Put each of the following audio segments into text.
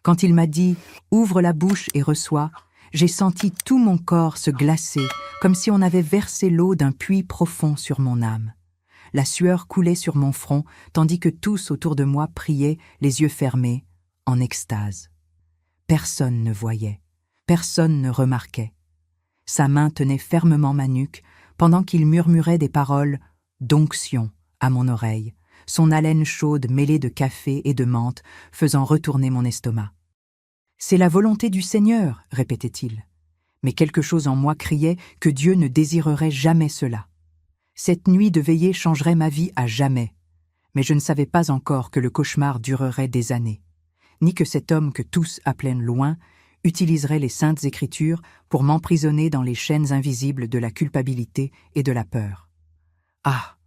Quand il m'a dit « Ouvre la bouche et reçois », j'ai senti tout mon corps se glacer, comme si on avait versé l'eau d'un puits profond sur mon âme. La sueur coulait sur mon front, tandis que tous autour de moi priaient, les yeux fermés, en extase. Personne ne voyait, personne ne remarquait. Sa main tenait fermement ma nuque, pendant qu'il murmurait des paroles d'onction à mon oreille, son haleine chaude mêlée de café et de menthe faisant retourner mon estomac. « C'est la volonté du Seigneur », répétait-il. Mais quelque chose en moi criait que Dieu ne désirerait jamais cela. Cette nuit de veillée changerait ma vie à jamais, mais je ne savais pas encore que le cauchemar durerait des années, ni que cet homme que tous appelaient loin utiliserait les saintes écritures pour m'emprisonner dans les chaînes invisibles de la culpabilité et de la peur. Ah,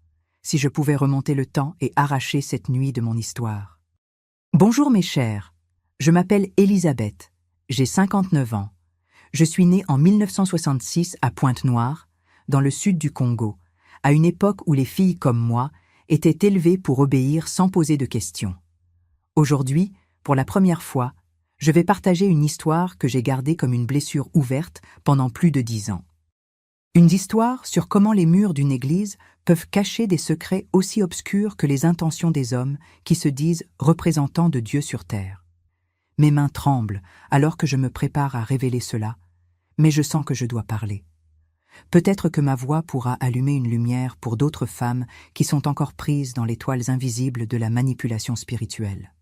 si je pouvais remonter le temps et arracher cette nuit de mon histoire. Bonjour mes chers, je m'appelle Elisabeth, j'ai 59 ans. Je suis née en 1966 à Pointe-Noire, dans le sud du Congo, à une époque où les filles comme moi étaient élevées pour obéir sans poser de questions. Aujourd'hui, pour la première fois, je vais partager une histoire que j'ai gardée comme une blessure ouverte pendant plus de 10 ans. Une histoire sur comment les murs d'une église peuvent cacher des secrets aussi obscurs que les intentions des hommes qui se disent représentants de Dieu sur terre. Mes mains tremblent alors que je me prépare à révéler cela, mais je sens que je dois parler. Peut-être que ma voix pourra allumer une lumière pour d'autres femmes qui sont encore prises dans les toiles invisibles de la manipulation spirituelle.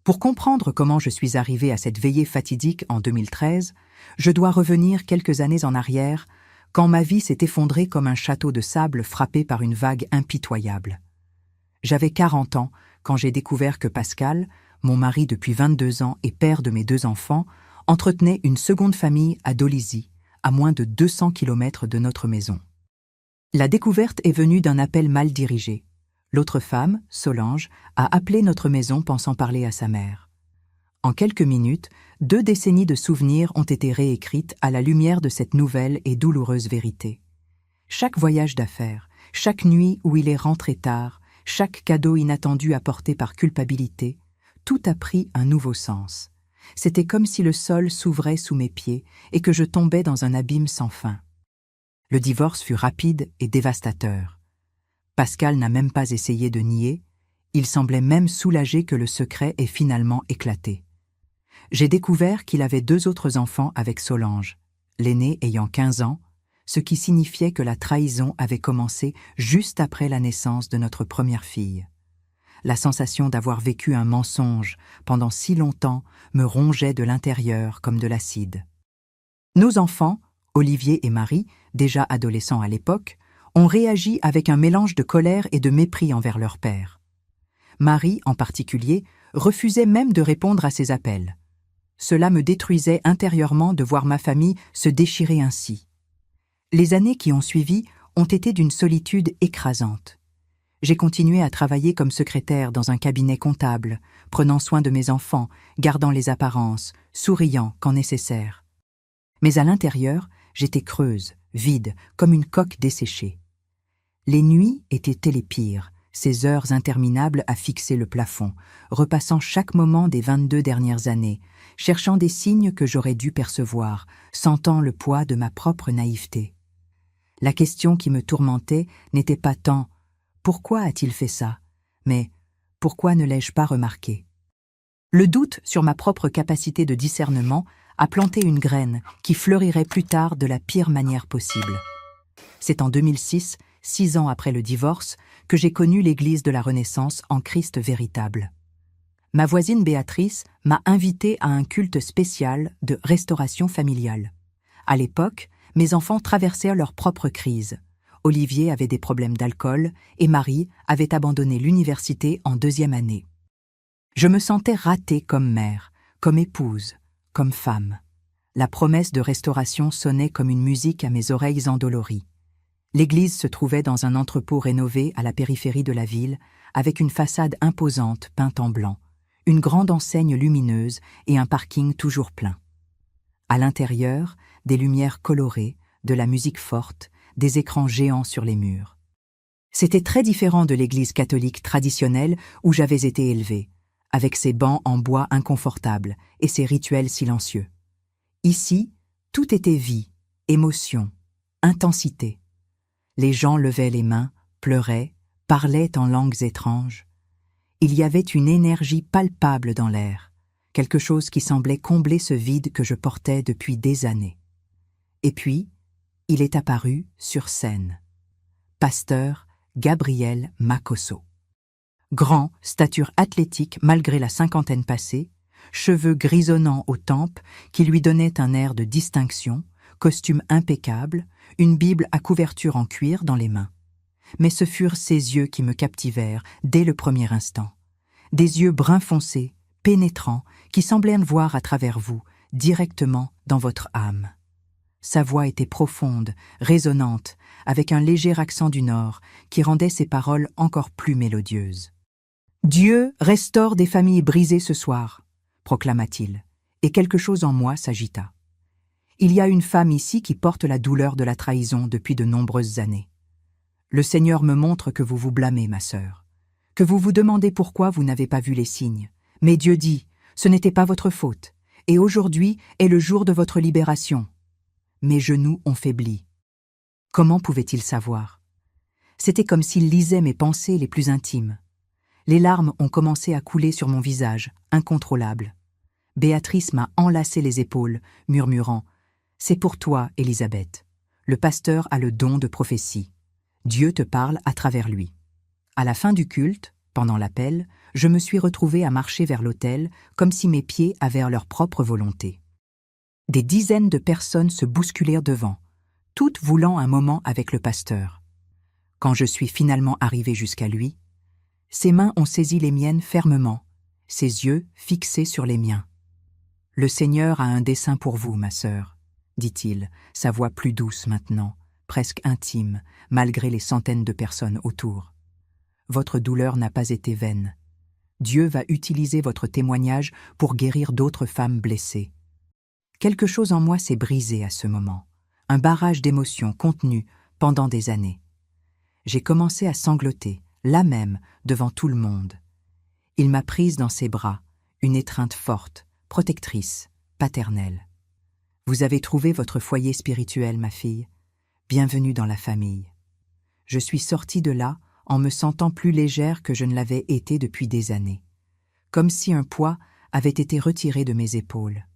Pour comprendre comment je suis arrivée à cette veillée fatidique en 2013, je dois revenir quelques années en arrière, quand ma vie s'est effondrée comme un château de sable frappé par une vague impitoyable. J'avais 40 ans quand j'ai découvert que Pascal, mon mari depuis 22 ans et père de mes 2 enfants, entretenait une seconde famille à Dolisie, à moins de 200 km de notre maison. La découverte est venue d'un appel mal dirigé. L'autre femme, Solange, a appelé notre maison pensant parler à sa mère. En quelques minutes, 2 décennies de souvenirs ont été réécrites à la lumière de cette nouvelle et douloureuse vérité. Chaque voyage d'affaires, chaque nuit où il est rentré tard, chaque cadeau inattendu apporté par culpabilité, tout a pris un nouveau sens. C'était comme si le sol s'ouvrait sous mes pieds et que je tombais dans un abîme sans fin. Le divorce fut rapide et dévastateur. Pascal n'a même pas essayé de nier, il semblait même soulagé que le secret ait finalement éclaté. J'ai découvert qu'il avait 2 autres enfants avec Solange, l'aîné ayant 15 ans, ce qui signifiait que la trahison avait commencé juste après la naissance de notre première fille. La sensation d'avoir vécu un mensonge pendant si longtemps me rongeait de l'intérieur comme de l'acide. Nos enfants, Olivier et Marie, déjà adolescents à l'époque, ont réagi avec un mélange de colère et de mépris envers leur père. Marie, en particulier, refusait même de répondre à ses appels. Cela me détruisait intérieurement de voir ma famille se déchirer ainsi. Les années qui ont suivi ont été d'une solitude écrasante. J'ai continué à travailler comme secrétaire dans un cabinet comptable, prenant soin de mes enfants, gardant les apparences, souriant quand nécessaire. Mais à l'intérieur, j'étais creuse, vide, comme une coque desséchée. Les nuits étaient les pires, ces heures interminables à fixer le plafond, repassant chaque moment des 22 dernières années, cherchant des signes que j'aurais dû percevoir, sentant le poids de ma propre naïveté. La question qui me tourmentait n'était pas tant « Pourquoi a-t-il fait ça ?» mais « Pourquoi ne l'ai-je pas remarqué ?» Le doute sur ma propre capacité de discernement a planté une graine qui fleurirait plus tard de la pire manière possible. C'est en 2006, 6 ans après le divorce, que j'ai connu l'Église de la Renaissance en Christ véritable. Ma voisine Béatrice m'a invitée à un culte spécial de restauration familiale. À l'époque, mes enfants traversaient leur propre crise. Olivier avait des problèmes d'alcool et Marie avait abandonné l'université en 2e année. Je me sentais ratée comme mère, comme épouse, comme femme. La promesse de restauration sonnait comme une musique à mes oreilles endolories. L'église se trouvait dans un entrepôt rénové à la périphérie de la ville, avec une façade imposante peinte en blanc, une grande enseigne lumineuse et un parking toujours plein. À l'intérieur, des lumières colorées, de la musique forte, des écrans géants sur les murs. C'était très différent de l'église catholique traditionnelle où j'avais été élevée, avec ses bancs en bois inconfortables et ses rituels silencieux. Ici, tout était vie, émotion, intensité. Les gens levaient les mains, pleuraient, parlaient en langues étranges. Il y avait une énergie palpable dans l'air, quelque chose qui semblait combler ce vide que je portais depuis des années. Et puis, il est apparu sur scène. Pasteur Gabriel Makosso. Grand, stature athlétique malgré la cinquantaine passée, cheveux grisonnants aux tempes qui lui donnaient un air de distinction, costume impeccable, une Bible à couverture en cuir dans les mains. Mais ce furent ses yeux qui me captivèrent dès le premier instant. Des yeux brun foncé, pénétrants, qui semblaient voir à travers vous, directement dans votre âme. Sa voix était profonde, résonnante, avec un léger accent du Nord qui rendait ses paroles encore plus mélodieuses. « Dieu restaure des familles brisées ce soir », proclama-t-il, et quelque chose en moi s'agita. Il y a une femme ici qui porte la douleur de la trahison depuis de nombreuses années. Le Seigneur me montre que vous vous blâmez, ma sœur, que vous vous demandez pourquoi vous n'avez pas vu les signes. Mais Dieu dit, ce n'était pas votre faute, et aujourd'hui est le jour de votre libération. Mes genoux ont faibli. Comment pouvait-il savoir? C'était comme s'il lisait mes pensées les plus intimes. Les larmes ont commencé à couler sur mon visage, incontrôlables. Béatrice m'a enlacé les épaules, murmurant « C'est pour toi, Élisabeth. Le pasteur a le don de prophétie. Dieu te parle à travers lui. » À la fin du culte, pendant l'appel, je me suis retrouvée à marcher vers l'autel comme si mes pieds avaient leur propre volonté. Des dizaines de personnes se bousculèrent devant, toutes voulant un moment avec le pasteur. Quand je suis finalement arrivée jusqu'à lui, ses mains ont saisi les miennes fermement, ses yeux fixés sur les miens. « Le Seigneur a un dessein pour vous, ma sœur, » dit-il, sa voix plus douce maintenant, presque intime, malgré les centaines de personnes autour. « Votre douleur n'a pas été vaine. Dieu va utiliser votre témoignage pour guérir d'autres femmes blessées. » Quelque chose en moi s'est brisé à ce moment, un barrage d'émotions contenues pendant des années. J'ai commencé à sangloter, là même, devant tout le monde. Il m'a prise dans ses bras, une étreinte forte, protectrice, paternelle. « Vous avez trouvé votre foyer spirituel, ma fille. Bienvenue dans la famille. » Je suis sortie de là en me sentant plus légère que je ne l'avais été depuis des années, comme si un poids avait été retiré de mes épaules.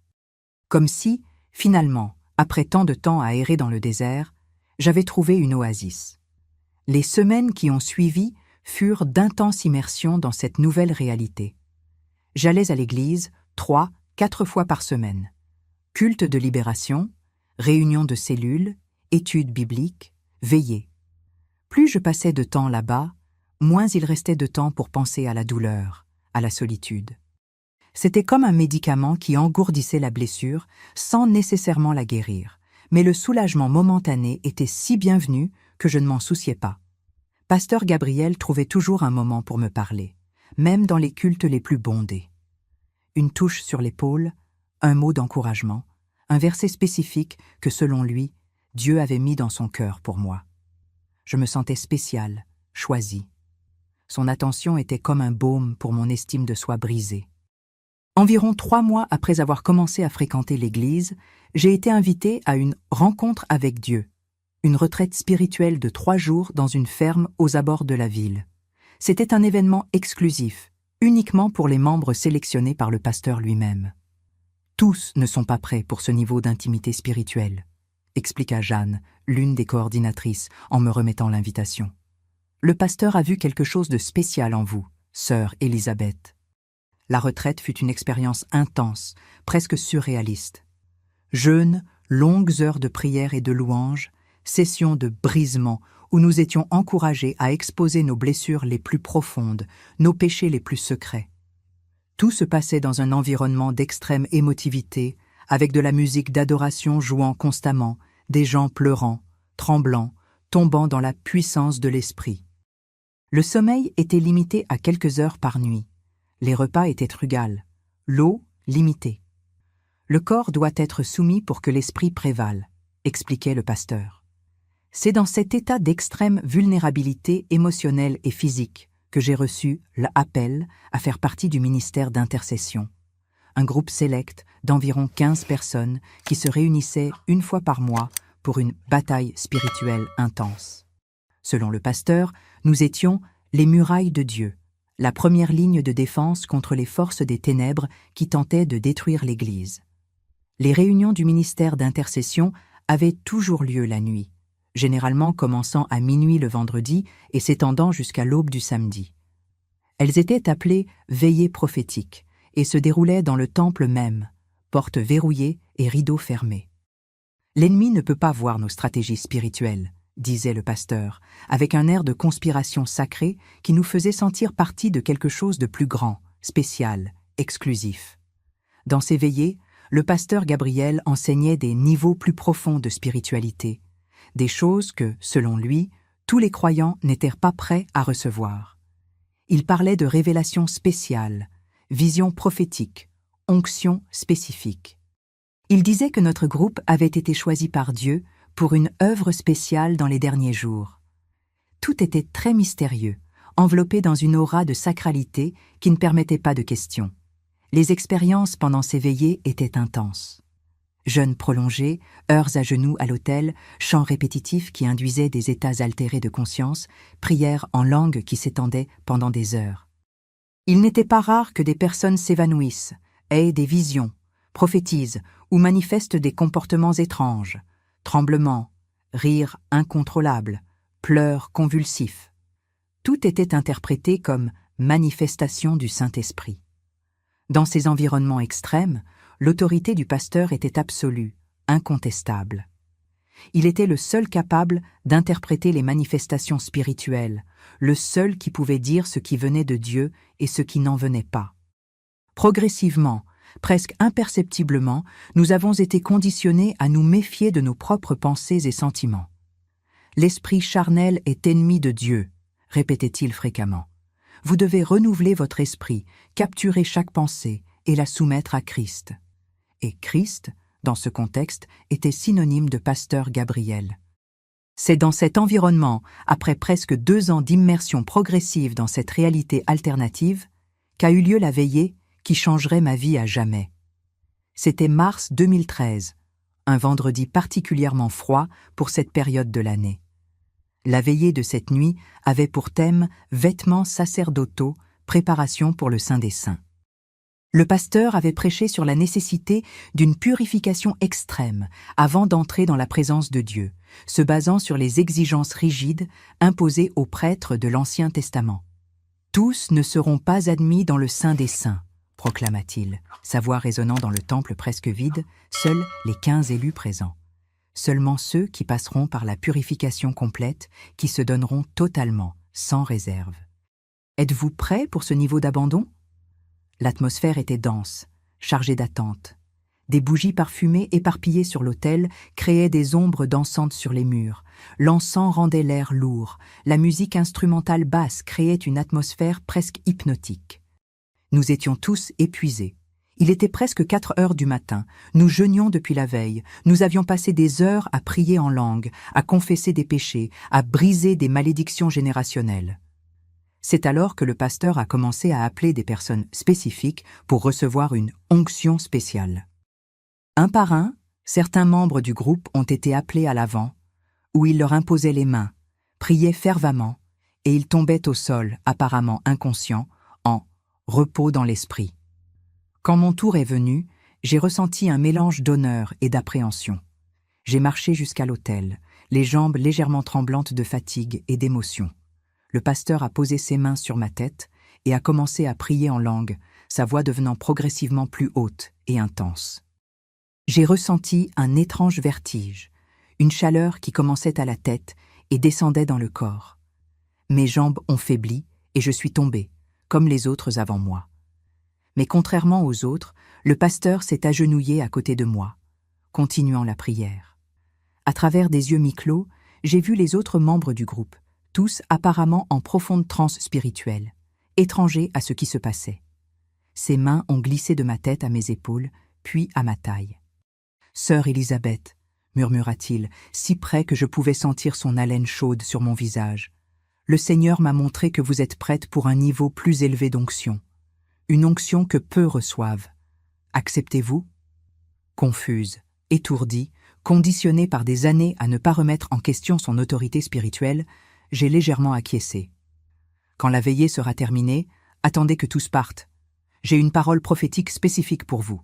Comme si, finalement, après tant de temps à errer dans le désert, j'avais trouvé une oasis. Les semaines qui ont suivi furent d'intenses immersions dans cette nouvelle réalité. J'allais à l'église 3-4 fois par semaine. Culte de libération, réunion de cellules, études bibliques, veillées. Plus je passais de temps là-bas, moins il restait de temps pour penser à la douleur, à la solitude. C'était comme un médicament qui engourdissait la blessure sans nécessairement la guérir, mais le soulagement momentané était si bienvenu que je ne m'en souciais pas. Pasteur Gabriel trouvait toujours un moment pour me parler, même dans les cultes les plus bondés. Une touche sur l'épaule, un mot d'encouragement, un verset spécifique que, selon lui, Dieu avait mis dans son cœur pour moi. Je me sentais spéciale, choisie. Son attention était comme un baume pour mon estime de soi brisée. Environ 3 mois après avoir commencé à fréquenter l'église, j'ai été invitée à une rencontre avec Dieu, une retraite spirituelle de 3 jours dans une ferme aux abords de la ville. C'était un événement exclusif, uniquement pour les membres sélectionnés par le pasteur lui-même. Tous ne sont pas prêts pour ce niveau d'intimité spirituelle, expliqua Jeanne, l'une des coordinatrices, en me remettant l'invitation. Le pasteur a vu quelque chose de spécial en vous, sœur Élisabeth. La retraite fut une expérience intense, presque surréaliste. Jeûnes, longues heures de prière et de louange, sessions de brisement où nous étions encouragés à exposer nos blessures les plus profondes, nos péchés les plus secrets. Tout se passait dans un environnement d'extrême émotivité, avec de la musique d'adoration jouant constamment, des gens pleurant, tremblants, tombant dans la puissance de l'esprit. Le sommeil était limité à quelques heures par nuit. Les repas étaient frugales, l'eau limitée. Le corps doit être soumis pour que l'esprit prévale, expliquait le pasteur. C'est dans cet état d'extrême vulnérabilité émotionnelle et physique que j'ai reçu l'appel à faire partie du ministère d'intercession, un groupe sélect d'environ 15 personnes qui se réunissaient une fois par mois pour une bataille spirituelle intense. Selon le pasteur, nous étions les murailles de Dieu, la première ligne de défense contre les forces des ténèbres qui tentaient de détruire l'Église. Les réunions du ministère d'intercession avaient toujours lieu la nuit, généralement commençant à minuit le vendredi et s'étendant jusqu'à l'aube du samedi. Elles étaient appelées veillées prophétiques et se déroulaient dans le temple même, portes verrouillées et rideaux fermés. L'ennemi ne peut pas voir nos stratégies spirituelles, disait le pasteur, avec un air de conspiration sacrée qui nous faisait sentir partie de quelque chose de plus grand, spécial, exclusif. Dans ces veillées, le pasteur Gabriel enseignait des niveaux plus profonds de spiritualité, des choses que, selon lui, tous les croyants n'étaient pas prêts à recevoir. Il parlait de révélations spéciales, visions prophétiques, onctions spécifiques. Il disait que notre groupe avait été choisi par Dieu pour une œuvre spéciale dans les derniers jours. Tout était très mystérieux, enveloppé dans une aura de sacralité qui ne permettait pas de questions. Les expériences pendant ces veillées étaient intenses. Jeûnes prolongés, heures à genoux à l'autel, chants répétitifs qui induisaient des états altérés de conscience, prières en langue qui s'étendaient pendant des heures. Il n'était pas rare que des personnes s'évanouissent, aient des visions, prophétisent ou manifestent des comportements étranges, tremblements, rires incontrôlables, pleurs convulsifs. Tout était interprété comme manifestation du Saint-Esprit. Dans ces environnements extrêmes, l'autorité du pasteur était absolue, incontestable. Il était le seul capable d'interpréter les manifestations spirituelles, le seul qui pouvait dire ce qui venait de Dieu et ce qui n'en venait pas. Progressivement, presque imperceptiblement, nous avons été conditionnés à nous méfier de nos propres pensées et sentiments. L'esprit charnel est ennemi de Dieu, répétait-il fréquemment. Vous devez renouveler votre esprit, capturer chaque pensée et la soumettre à Christ. Et Christ, dans ce contexte, était synonyme de pasteur Gabriel. C'est dans cet environnement, après presque 2 ans d'immersion progressive dans cette réalité alternative, qu'a eu lieu la veillée qui changerait ma vie à jamais. C'était mars 2013, un vendredi particulièrement froid pour cette période de l'année. La veillée de cette nuit avait pour thème « Vêtements sacerdotaux, préparation pour le Saint des Saints ». Le pasteur avait prêché sur la nécessité d'une purification extrême avant d'entrer dans la présence de Dieu, se basant sur les exigences rigides imposées aux prêtres de l'Ancien Testament. « Tous ne seront pas admis dans le Saint des Saints », proclama-t-il, sa voix résonnant dans le temple presque vide, seuls les 15 élus présents. Seulement ceux qui passeront par la purification complète, qui se donneront totalement, sans réserve. Êtes-vous prêts pour ce niveau d'abandon ? L'atmosphère était dense, chargée d'attente. Des bougies parfumées éparpillées sur l'autel créaient des ombres dansantes sur les murs. L'encens rendait l'air lourd. La musique instrumentale basse créait une atmosphère presque hypnotique. Nous étions tous épuisés. Il était presque 4 heures du matin. Nous jeûnions depuis la veille. Nous avions passé des heures à prier en langue, à confesser des péchés, à briser des malédictions générationnelles. C'est alors que le pasteur a commencé à appeler des personnes spécifiques pour recevoir une onction spéciale. Un par un, certains membres du groupe ont été appelés à l'avant, où il leur imposait les mains, priait fervemment, et ils tombaient au sol, apparemment inconscients, en repos dans l'esprit. Quand mon tour est venu, j'ai ressenti un mélange d'honneur et d'appréhension. J'ai marché jusqu'à l'autel, les jambes légèrement tremblantes de fatigue et d'émotion. Le pasteur a posé ses mains sur ma tête et a commencé à prier en langue, sa voix devenant progressivement plus haute et intense. J'ai ressenti un étrange vertige, une chaleur qui commençait à la tête et descendait dans le corps. Mes jambes ont faibli et je suis tombé, comme les autres avant moi. Mais contrairement aux autres, le pasteur s'est agenouillé à côté de moi, continuant la prière. À travers des yeux mi-clos, j'ai vu les autres membres du groupe, tous apparemment en profonde transe spirituelle, étrangers à ce qui se passait. Ses mains ont glissé de ma tête à mes épaules, puis à ma taille. « Sœur Élisabeth », murmura-t-il, si près que je pouvais sentir son haleine chaude sur mon visage. Le Seigneur m'a montré que vous êtes prête pour un niveau plus élevé d'onction. Une onction que peu reçoivent. Acceptez-vous » Confuse, étourdie, conditionnée par des années à ne pas remettre en question son autorité spirituelle, j'ai légèrement acquiescé. Quand la veillée sera terminée, attendez que tous partent. J'ai une parole prophétique spécifique pour vous.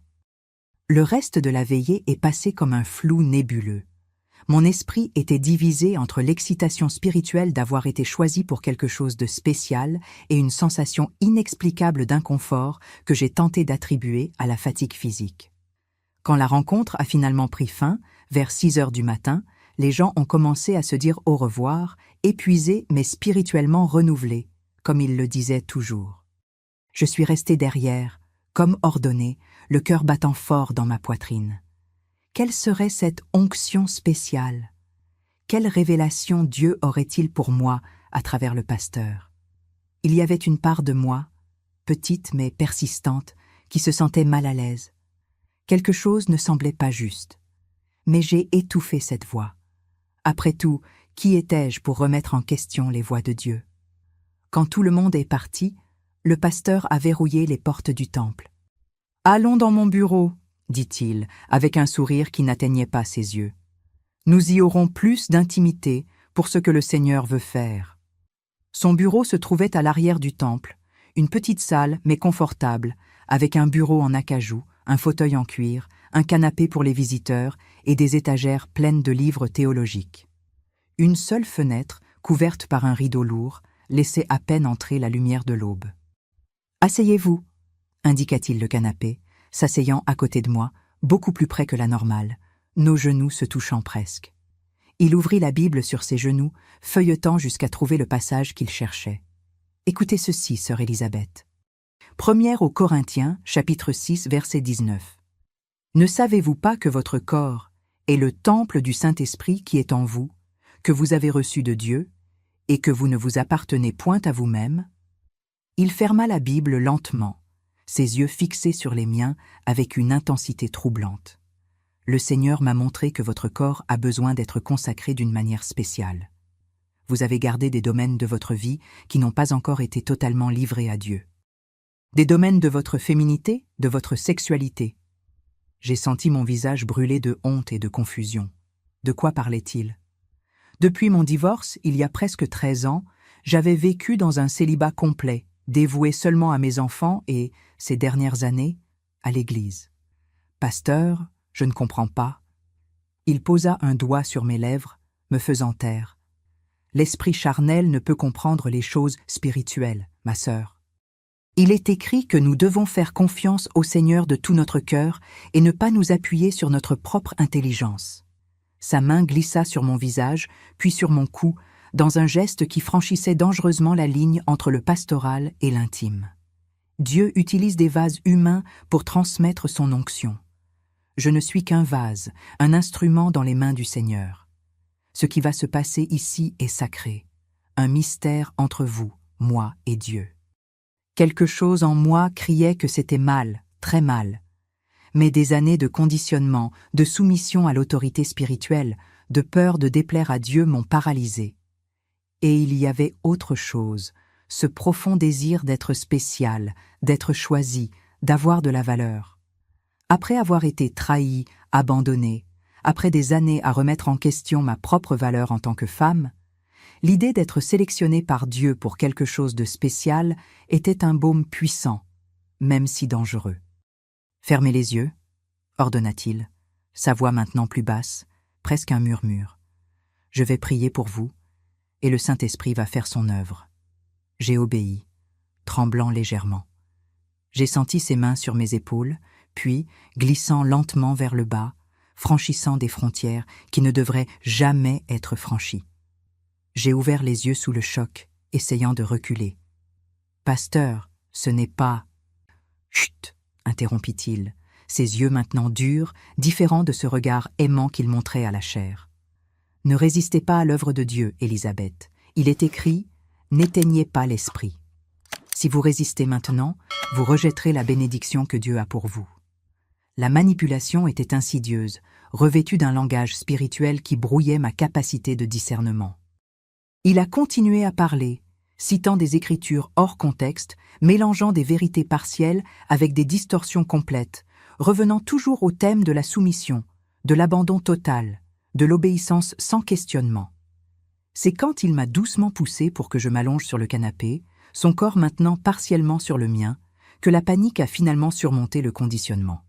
Le reste de la veillée est passé comme un flou nébuleux. Mon esprit était divisé entre l'excitation spirituelle d'avoir été choisi pour quelque chose de spécial et une sensation inexplicable d'inconfort que j'ai tenté d'attribuer à la fatigue physique. Quand la rencontre a finalement pris fin, vers 6 heures du matin, les gens ont commencé à se dire au revoir, épuisés mais spirituellement renouvelés, comme ils le disaient toujours. Je suis resté derrière, comme ordonné, le cœur battant fort dans ma poitrine. Quelle serait cette onction spéciale? Quelle révélation Dieu aurait-il pour moi à travers le pasteur? Il y avait une part de moi, petite mais persistante, qui se sentait mal à l'aise. Quelque chose ne semblait pas juste. Mais j'ai étouffé cette voix. Après tout, qui étais-je pour remettre en question les voix de Dieu? Quand tout le monde est parti, le pasteur a verrouillé les portes du temple. « Allons dans mon bureau », dit-il, avec un sourire qui n'atteignait pas ses yeux. « Nous y aurons plus d'intimité pour ce que le Seigneur veut faire. » Son bureau se trouvait à l'arrière du temple, une petite salle mais confortable, avec un bureau en acajou, un fauteuil en cuir, un canapé pour les visiteurs et des étagères pleines de livres théologiques. Une seule fenêtre, couverte par un rideau lourd, laissait à peine entrer la lumière de l'aube. « Asseyez-vous » indiqua-t-il le canapé, s'asseyant à côté de moi, beaucoup plus près que la normale, nos genoux se touchant presque. Il ouvrit la Bible sur ses genoux, feuilletant jusqu'à trouver le passage qu'il cherchait. Écoutez ceci, sœur Élisabeth. 1 aux Corinthiens, chapitre 6, verset 19. « Ne savez-vous pas que votre corps est le temple du Saint-Esprit qui est en vous, que vous avez reçu de Dieu, et que vous ne vous appartenez point à vous-même » Il ferma la Bible lentement, ses yeux fixés sur les miens avec une intensité troublante. « Le Seigneur m'a montré que votre corps a besoin d'être consacré d'une manière spéciale. Vous avez gardé des domaines de votre vie qui n'ont pas encore été totalement livrés à Dieu. Des domaines de votre féminité, de votre sexualité. » J'ai senti mon visage brûler de honte et de confusion. De quoi parlait-il? Depuis mon divorce, il y a presque 13 ans, j'avais vécu dans un célibat complet, dévoué seulement à mes enfants et, ces dernières années, à l'Église. « Pasteur, je ne comprends pas. » Il posa un doigt sur mes lèvres, me faisant taire. « L'esprit charnel ne peut comprendre les choses spirituelles, ma sœur. Il est écrit que nous devons faire confiance au Seigneur de tout notre cœur et ne pas nous appuyer sur notre propre intelligence. » Sa main glissa sur mon visage, puis sur mon cou, dans un geste qui franchissait dangereusement la ligne entre le pastoral et l'intime. Dieu utilise des vases humains pour transmettre son onction. Je ne suis qu'un vase, un instrument dans les mains du Seigneur. Ce qui va se passer ici est sacré, un mystère entre vous, moi et Dieu. Quelque chose en moi criait que c'était mal, très mal. Mais des années de conditionnement, de soumission à l'autorité spirituelle, de peur de déplaire à Dieu m'ont paralysé. Et il y avait autre chose, ce profond désir d'être spécial, d'être choisi, d'avoir de la valeur. Après avoir été trahi, abandonné, après des années à remettre en question ma propre valeur en tant que femme, l'idée d'être sélectionnée par Dieu pour quelque chose de spécial était un baume puissant, même si dangereux. « Fermez les yeux » ordonna-t-il, sa voix maintenant plus basse, presque un murmure. « Je vais prier pour vous, et le Saint-Esprit va faire son œuvre. » J'ai obéi, tremblant légèrement. J'ai senti ses mains sur mes épaules, puis, glissant lentement vers le bas, franchissant des frontières qui ne devraient jamais être franchies. J'ai ouvert les yeux sous le choc, essayant de reculer. « Pasteur, ce n'est pas... »« Chut !» interrompit-il, ses yeux maintenant durs, différents de ce regard aimant qu'il montrait à la chair. « Ne résistez pas à l'œuvre de Dieu, Élisabeth. Il est écrit « N'éteignez pas l'esprit ». Si vous résistez maintenant, vous rejetterez la bénédiction que Dieu a pour vous. La manipulation était insidieuse, revêtue d'un langage spirituel qui brouillait ma capacité de discernement. Il a continué à parler, citant des écritures hors contexte, mélangeant des vérités partielles avec des distorsions complètes, revenant toujours au thème de la soumission, de l'abandon total, de l'obéissance sans questionnement. C'est quand il m'a doucement poussé pour que je m'allonge sur le canapé, son corps maintenant partiellement sur le mien, que la panique a finalement surmonté le conditionnement.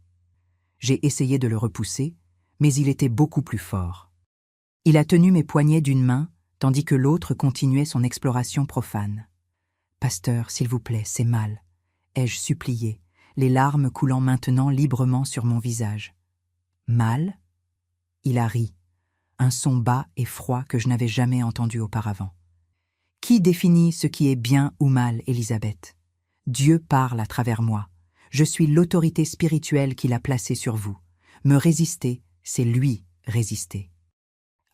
J'ai essayé de le repousser, mais il était beaucoup plus fort. Il a tenu mes poignets d'une main, tandis que l'autre continuait son exploration profane. « Pasteur, s'il vous plaît, c'est mal », ai-je supplié, les larmes coulant maintenant librement sur mon visage. « Mal ?» Il a ri, un son bas et froid que je n'avais jamais entendu auparavant. « Qui définit ce qui est bien ou mal, Élisabeth ? Dieu parle à travers moi. Je suis l'autorité spirituelle qu'il a placée sur vous. Me résister, c'est lui résister. »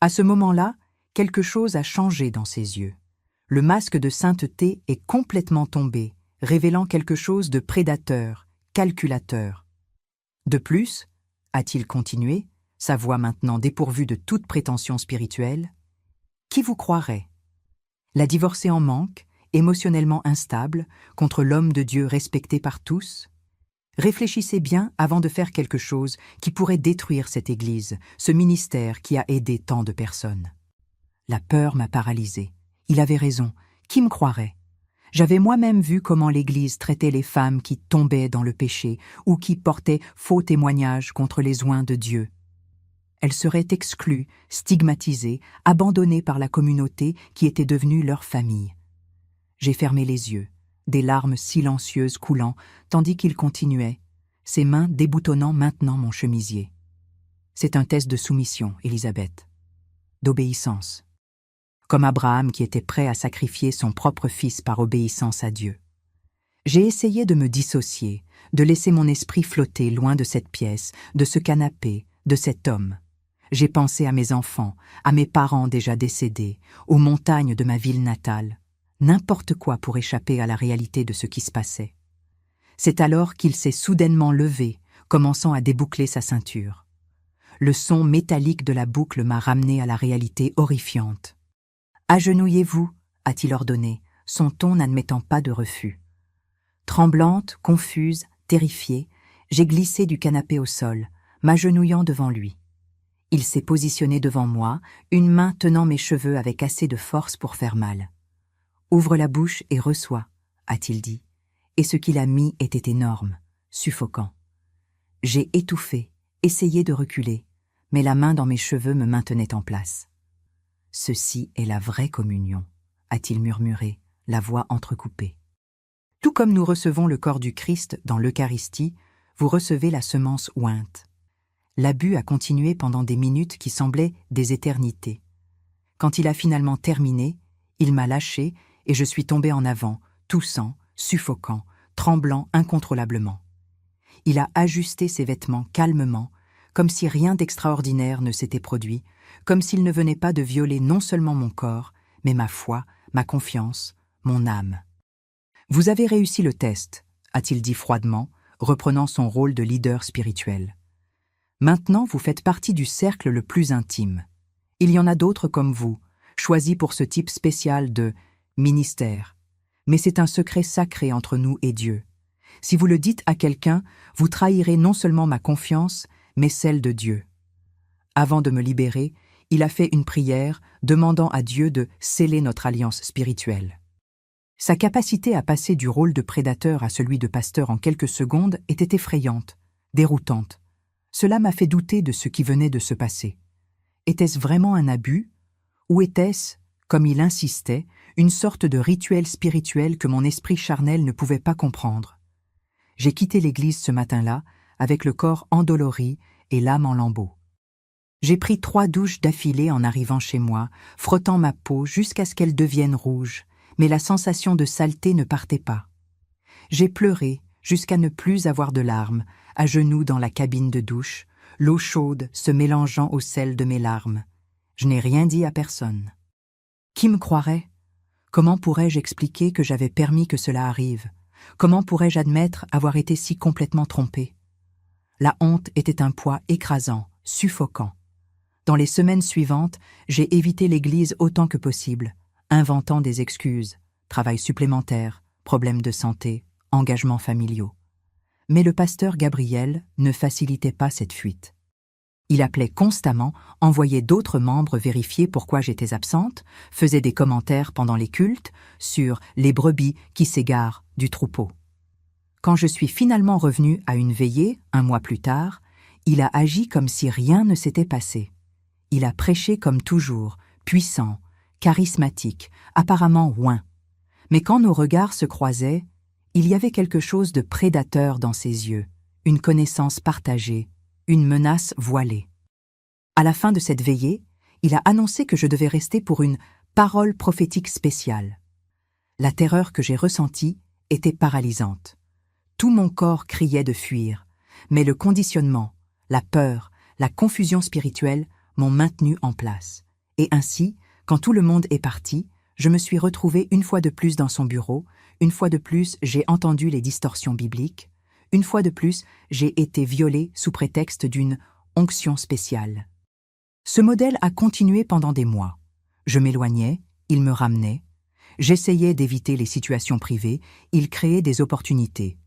À ce moment-là, quelque chose a changé dans ses yeux. Le masque de sainteté est complètement tombé, révélant quelque chose de prédateur, calculateur. De plus, a-t-il continué, sa voix maintenant dépourvue de toute prétention spirituelle, qui vous croirait ? La divorcée en manque, émotionnellement instable, contre l'homme de Dieu respecté par tous ? Réfléchissez bien avant de faire quelque chose qui pourrait détruire cette Église, ce ministère qui a aidé tant de personnes. La peur m'a paralysée. Il avait raison. Qui me croirait ? J'avais moi-même vu comment l'Église traitait les femmes qui tombaient dans le péché ou qui portaient faux témoignages contre les oints de Dieu. Elles seraient exclues, stigmatisées, abandonnées par la communauté qui était devenue leur famille. J'ai fermé les yeux, des larmes silencieuses coulant, tandis qu'il continuait, ses mains déboutonnant maintenant mon chemisier. C'est un test de soumission, Élisabeth, d'obéissance. Comme Abraham qui était prêt à sacrifier son propre fils par obéissance à Dieu. J'ai essayé de me dissocier, de laisser mon esprit flotter loin de cette pièce, de ce canapé, de cet homme. J'ai pensé à mes enfants, à mes parents déjà décédés, aux montagnes de ma ville natale, n'importe quoi pour échapper à la réalité de ce qui se passait. C'est alors qu'il s'est soudainement levé, commençant à déboucler sa ceinture. Le son métallique de la boucle m'a ramené à la réalité horrifiante. « Agenouillez-vous » a-t-il ordonné, son ton n'admettant pas de refus. Tremblante, confuse, terrifiée, j'ai glissé du canapé au sol, m'agenouillant devant lui. Il s'est positionné devant moi, une main tenant mes cheveux avec assez de force pour faire mal. « Ouvre la bouche et reçois » a-t-il dit, et ce qu'il a mis était énorme, suffocant. J'ai étouffé, essayé de reculer, mais la main dans mes cheveux me maintenait en place. « Ceci est la vraie communion » a-t-il murmuré, la voix entrecoupée. Tout comme nous recevons le corps du Christ dans l'Eucharistie, vous recevez la semence ointe. L'abus a continué pendant des minutes qui semblaient des éternités. Quand il a finalement terminé, il m'a lâché et je suis tombé en avant, toussant, suffocant, tremblant incontrôlablement. Il a ajusté ses vêtements calmement, comme si rien d'extraordinaire ne s'était produit, comme s'il ne venait pas de violer non seulement mon corps, mais ma foi, ma confiance, mon âme. « Vous avez réussi le test », a-t-il dit froidement, reprenant son rôle de leader spirituel. « Maintenant, vous faites partie du cercle le plus intime. Il y en a d'autres comme vous, choisis pour ce type spécial de ministère. Mais c'est un secret sacré entre nous et Dieu. Si vous le dites à quelqu'un, vous trahirez non seulement ma confiance, mais celle de Dieu. » Avant de me libérer, il a fait une prière demandant à Dieu de sceller notre alliance spirituelle. Sa capacité à passer du rôle de prédateur à celui de pasteur en quelques secondes était effrayante, déroutante. Cela m'a fait douter de ce qui venait de se passer. Était-ce vraiment un abus? Ou était-ce, comme il insistait, une sorte de rituel spirituel que mon esprit charnel ne pouvait pas comprendre? J'ai quitté l'église ce matin-là, avec le corps endolori et l'âme en lambeaux. J'ai pris 3 douches d'affilée en arrivant chez moi, frottant ma peau jusqu'à ce qu'elle devienne rouge, mais la sensation de saleté ne partait pas. J'ai pleuré jusqu'à ne plus avoir de larmes, à genoux dans la cabine de douche, l'eau chaude se mélangeant au sel de mes larmes. Je n'ai rien dit à personne. Qui me croirait? Comment pourrais-je expliquer que j'avais permis que cela arrive? Comment pourrais-je admettre avoir été si complètement trompée? La honte était un poids écrasant, suffocant. Dans les semaines suivantes, j'ai évité l'église autant que possible, inventant des excuses. travail supplémentaire, problèmes de santé, engagements familiaux. Mais le pasteur Gabriel ne facilitait pas cette fuite. Il appelait constamment, envoyait d'autres membres vérifier pourquoi j'étais absente, faisait des commentaires pendant les cultes sur les brebis qui s'égarent du troupeau. Quand je suis finalement revenue à une veillée, 1 mois plus tard, il a agi comme si rien ne s'était passé. Il a prêché comme toujours, puissant, charismatique, apparemment oint. Mais quand nos regards se croisaient, il y avait quelque chose de prédateur dans ses yeux, une connaissance partagée, une menace voilée. À la fin de cette veillée, il a annoncé que je devais rester pour une parole prophétique spéciale. La terreur que j'ai ressentie était paralysante. Tout mon corps criait de fuir, mais le conditionnement, la peur, la confusion spirituelle m'ont maintenu en place. Et ainsi, quand tout le monde est parti, je me suis retrouvée une fois de plus dans son bureau, une fois de plus j'ai entendu les distorsions bibliques, une fois de plus j'ai été violée sous prétexte d'une onction spéciale. Ce modèle a continué pendant des mois. Je m'éloignais, il me ramenait. J'essayais d'éviter les situations privées, il créait des opportunités.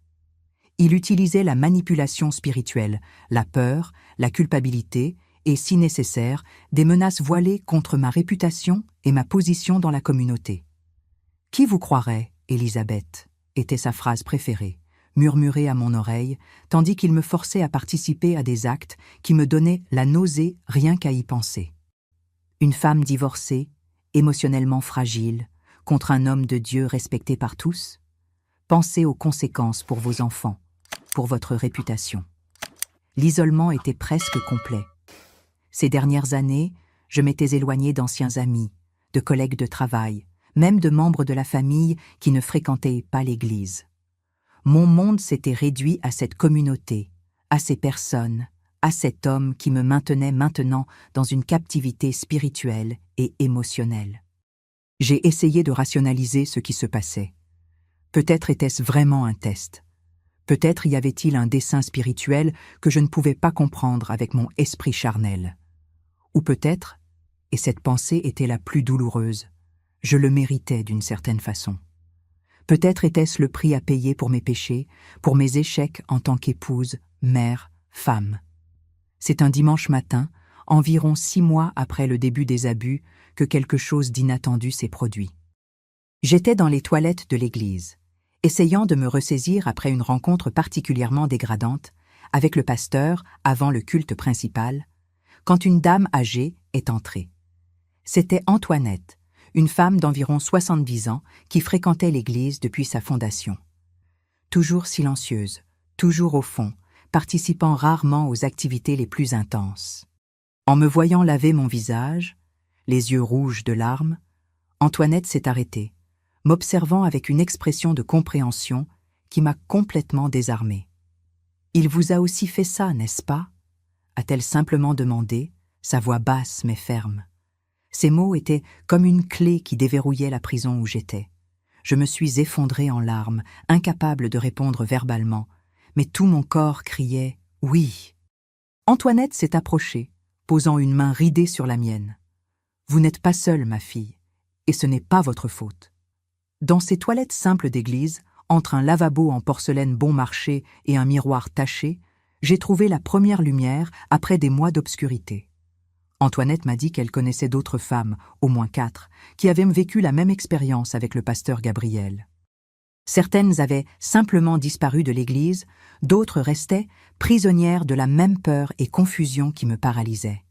Il utilisait la manipulation spirituelle, la peur, la culpabilité et, si nécessaire, des menaces voilées contre ma réputation et ma position dans la communauté. « Qui vous croirait, Élisabeth ?» était sa phrase préférée, murmurée à mon oreille, tandis qu'il me forçait à participer à des actes qui me donnaient la nausée rien qu'à y penser. Une femme divorcée, émotionnellement fragile, contre un homme de Dieu respecté par tous? Pensez aux conséquences pour vos enfants, pour votre réputation. L'isolement était presque complet. Ces dernières années, je m'étais éloignée d'anciens amis, de collègues de travail, même de membres de la famille qui ne fréquentaient pas l'Église. Mon monde s'était réduit à cette communauté, à ces personnes, à cet homme qui me maintenait maintenant dans une captivité spirituelle et émotionnelle. J'ai essayé de rationaliser ce qui se passait. Peut-être était-ce vraiment un test. Peut-être y avait-il un dessein spirituel que je ne pouvais pas comprendre avec mon esprit charnel. Ou peut-être, et cette pensée était la plus douloureuse, je le méritais d'une certaine façon. Peut-être était-ce le prix à payer pour mes péchés, pour mes échecs en tant qu'épouse, mère, femme. C'est un dimanche matin, environ 6 mois après le début des abus, que quelque chose d'inattendu s'est produit. J'étais dans les toilettes de l'église, essayant de me ressaisir après une rencontre particulièrement dégradante avec le pasteur avant le culte principal, quand une dame âgée est entrée. C'était Antoinette, une femme d'environ 70 ans qui fréquentait l'église depuis sa fondation. Toujours silencieuse, toujours au fond, participant rarement aux activités les plus intenses. En me voyant laver mon visage, les yeux rouges de larmes, Antoinette s'est arrêtée, m'observant avec une expression de compréhension qui m'a complètement désarmée. « Il vous a aussi fait ça, n'est-ce pas ?» a-t-elle simplement demandé, sa voix basse mais ferme. Ces mots étaient comme une clé qui déverrouillait la prison où j'étais. Je me suis effondrée en larmes, incapable de répondre verbalement, mais tout mon corps criait « oui ». Antoinette s'est approchée, posant une main ridée sur la mienne. « Vous n'êtes pas seule, ma fille, et ce n'est pas votre faute. » Dans ces toilettes simples d'église, entre un lavabo en porcelaine bon marché et un miroir taché, j'ai trouvé la première lumière après des mois d'obscurité. Antoinette m'a dit qu'elle connaissait d'autres femmes, au moins 4, qui avaient vécu la même expérience avec le pasteur Gabriel. Certaines avaient simplement disparu de l'église, d'autres restaient prisonnières de la même peur et confusion qui me paralysait.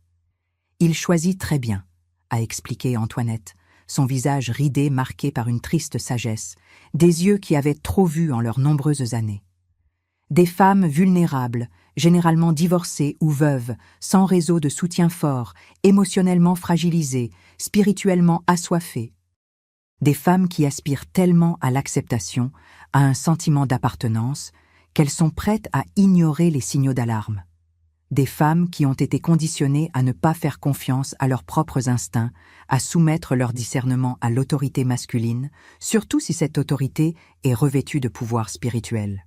Il choisit très bien, a expliqué Antoinette, son visage ridé marqué par une triste sagesse, des yeux qui avaient trop vu en leurs nombreuses années. Des femmes vulnérables, généralement divorcées ou veuves, sans réseau de soutien fort, émotionnellement fragilisées, spirituellement assoiffées. Des femmes qui aspirent tellement à l'acceptation, à un sentiment d'appartenance, qu'elles sont prêtes à ignorer les signaux d'alarme. Des femmes qui ont été conditionnées à ne pas faire confiance à leurs propres instincts, à soumettre leur discernement à l'autorité masculine, surtout si cette autorité est revêtue de pouvoir spirituel.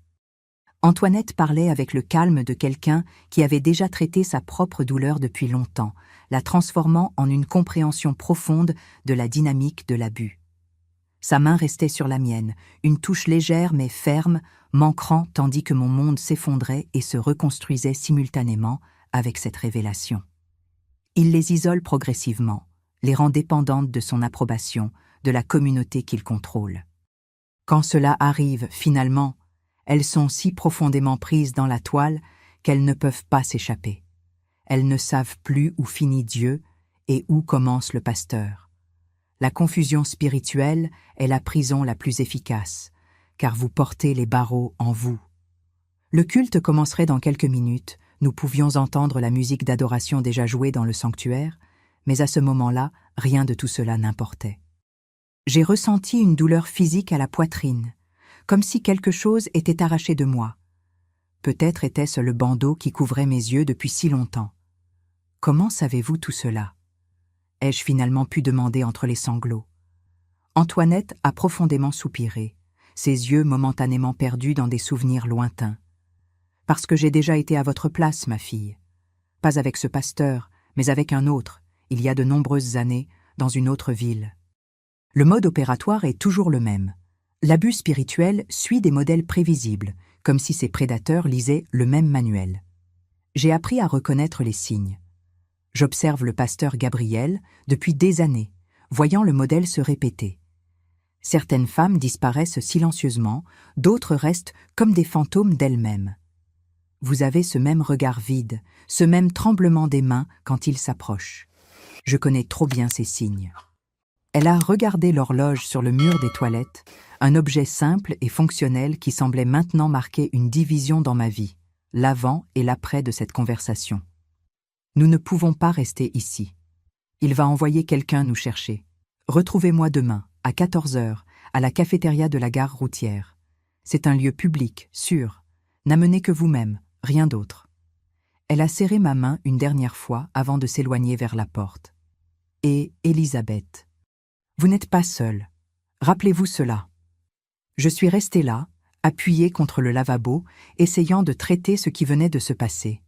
Antoinette parlait avec le calme de quelqu'un qui avait déjà traité sa propre douleur depuis longtemps, la transformant en une compréhension profonde de la dynamique de l'abus. Sa main restait sur la mienne, une touche légère mais ferme, m'ancrant tandis que mon monde s'effondrait et se reconstruisait simultanément avec cette révélation. Il les isole progressivement, les rend dépendantes de son approbation, de la communauté qu'il contrôle. Quand cela arrive, finalement, elles sont si profondément prises dans la toile qu'elles ne peuvent pas s'échapper. Elles ne savent plus où finit Dieu et où commence le pasteur. La confusion spirituelle est la prison la plus efficace, car vous portez les barreaux en vous. Le culte commencerait dans quelques minutes, nous pouvions entendre la musique d'adoration déjà jouée dans le sanctuaire, mais à ce moment-là, rien de tout cela n'importait. J'ai ressenti une douleur physique à la poitrine, comme si quelque chose était arraché de moi. Peut-être était-ce le bandeau qui couvrait mes yeux depuis si longtemps. Comment savez-vous tout cela ? Ai-je finalement pu demander entre les sanglots. Antoinette a profondément soupiré, ses yeux momentanément perdus dans des souvenirs lointains. Parce que j'ai déjà été à votre place, ma fille. Pas avec ce pasteur, mais avec un autre, il y a de nombreuses années, dans une autre ville. Le mode opératoire est toujours le même. L'abus spirituel suit des modèles prévisibles, comme si ses prédateurs lisaient le même manuel. J'ai appris à reconnaître les signes. J'observe le pasteur Gabriel depuis des années, voyant le modèle se répéter. Certaines femmes disparaissent silencieusement, d'autres restent comme des fantômes d'elles-mêmes. Vous avez ce même regard vide, ce même tremblement des mains quand il s'approche. Je connais trop bien ces signes. Elle a regardé l'horloge sur le mur des toilettes, un objet simple et fonctionnel qui semblait maintenant marquer une division dans ma vie, l'avant et l'après de cette conversation. Nous ne pouvons pas rester ici. Il va envoyer quelqu'un nous chercher. Retrouvez-moi demain, à 14h, à la cafétéria de la gare routière. C'est un lieu public, sûr. N'amenez que vous-même, rien d'autre. Elle a serré ma main une dernière fois avant de s'éloigner vers la porte. Et Elisabeth, vous n'êtes pas seule. Rappelez-vous cela. Je suis restée là, appuyée contre le lavabo, essayant de traiter ce qui venait de se passer.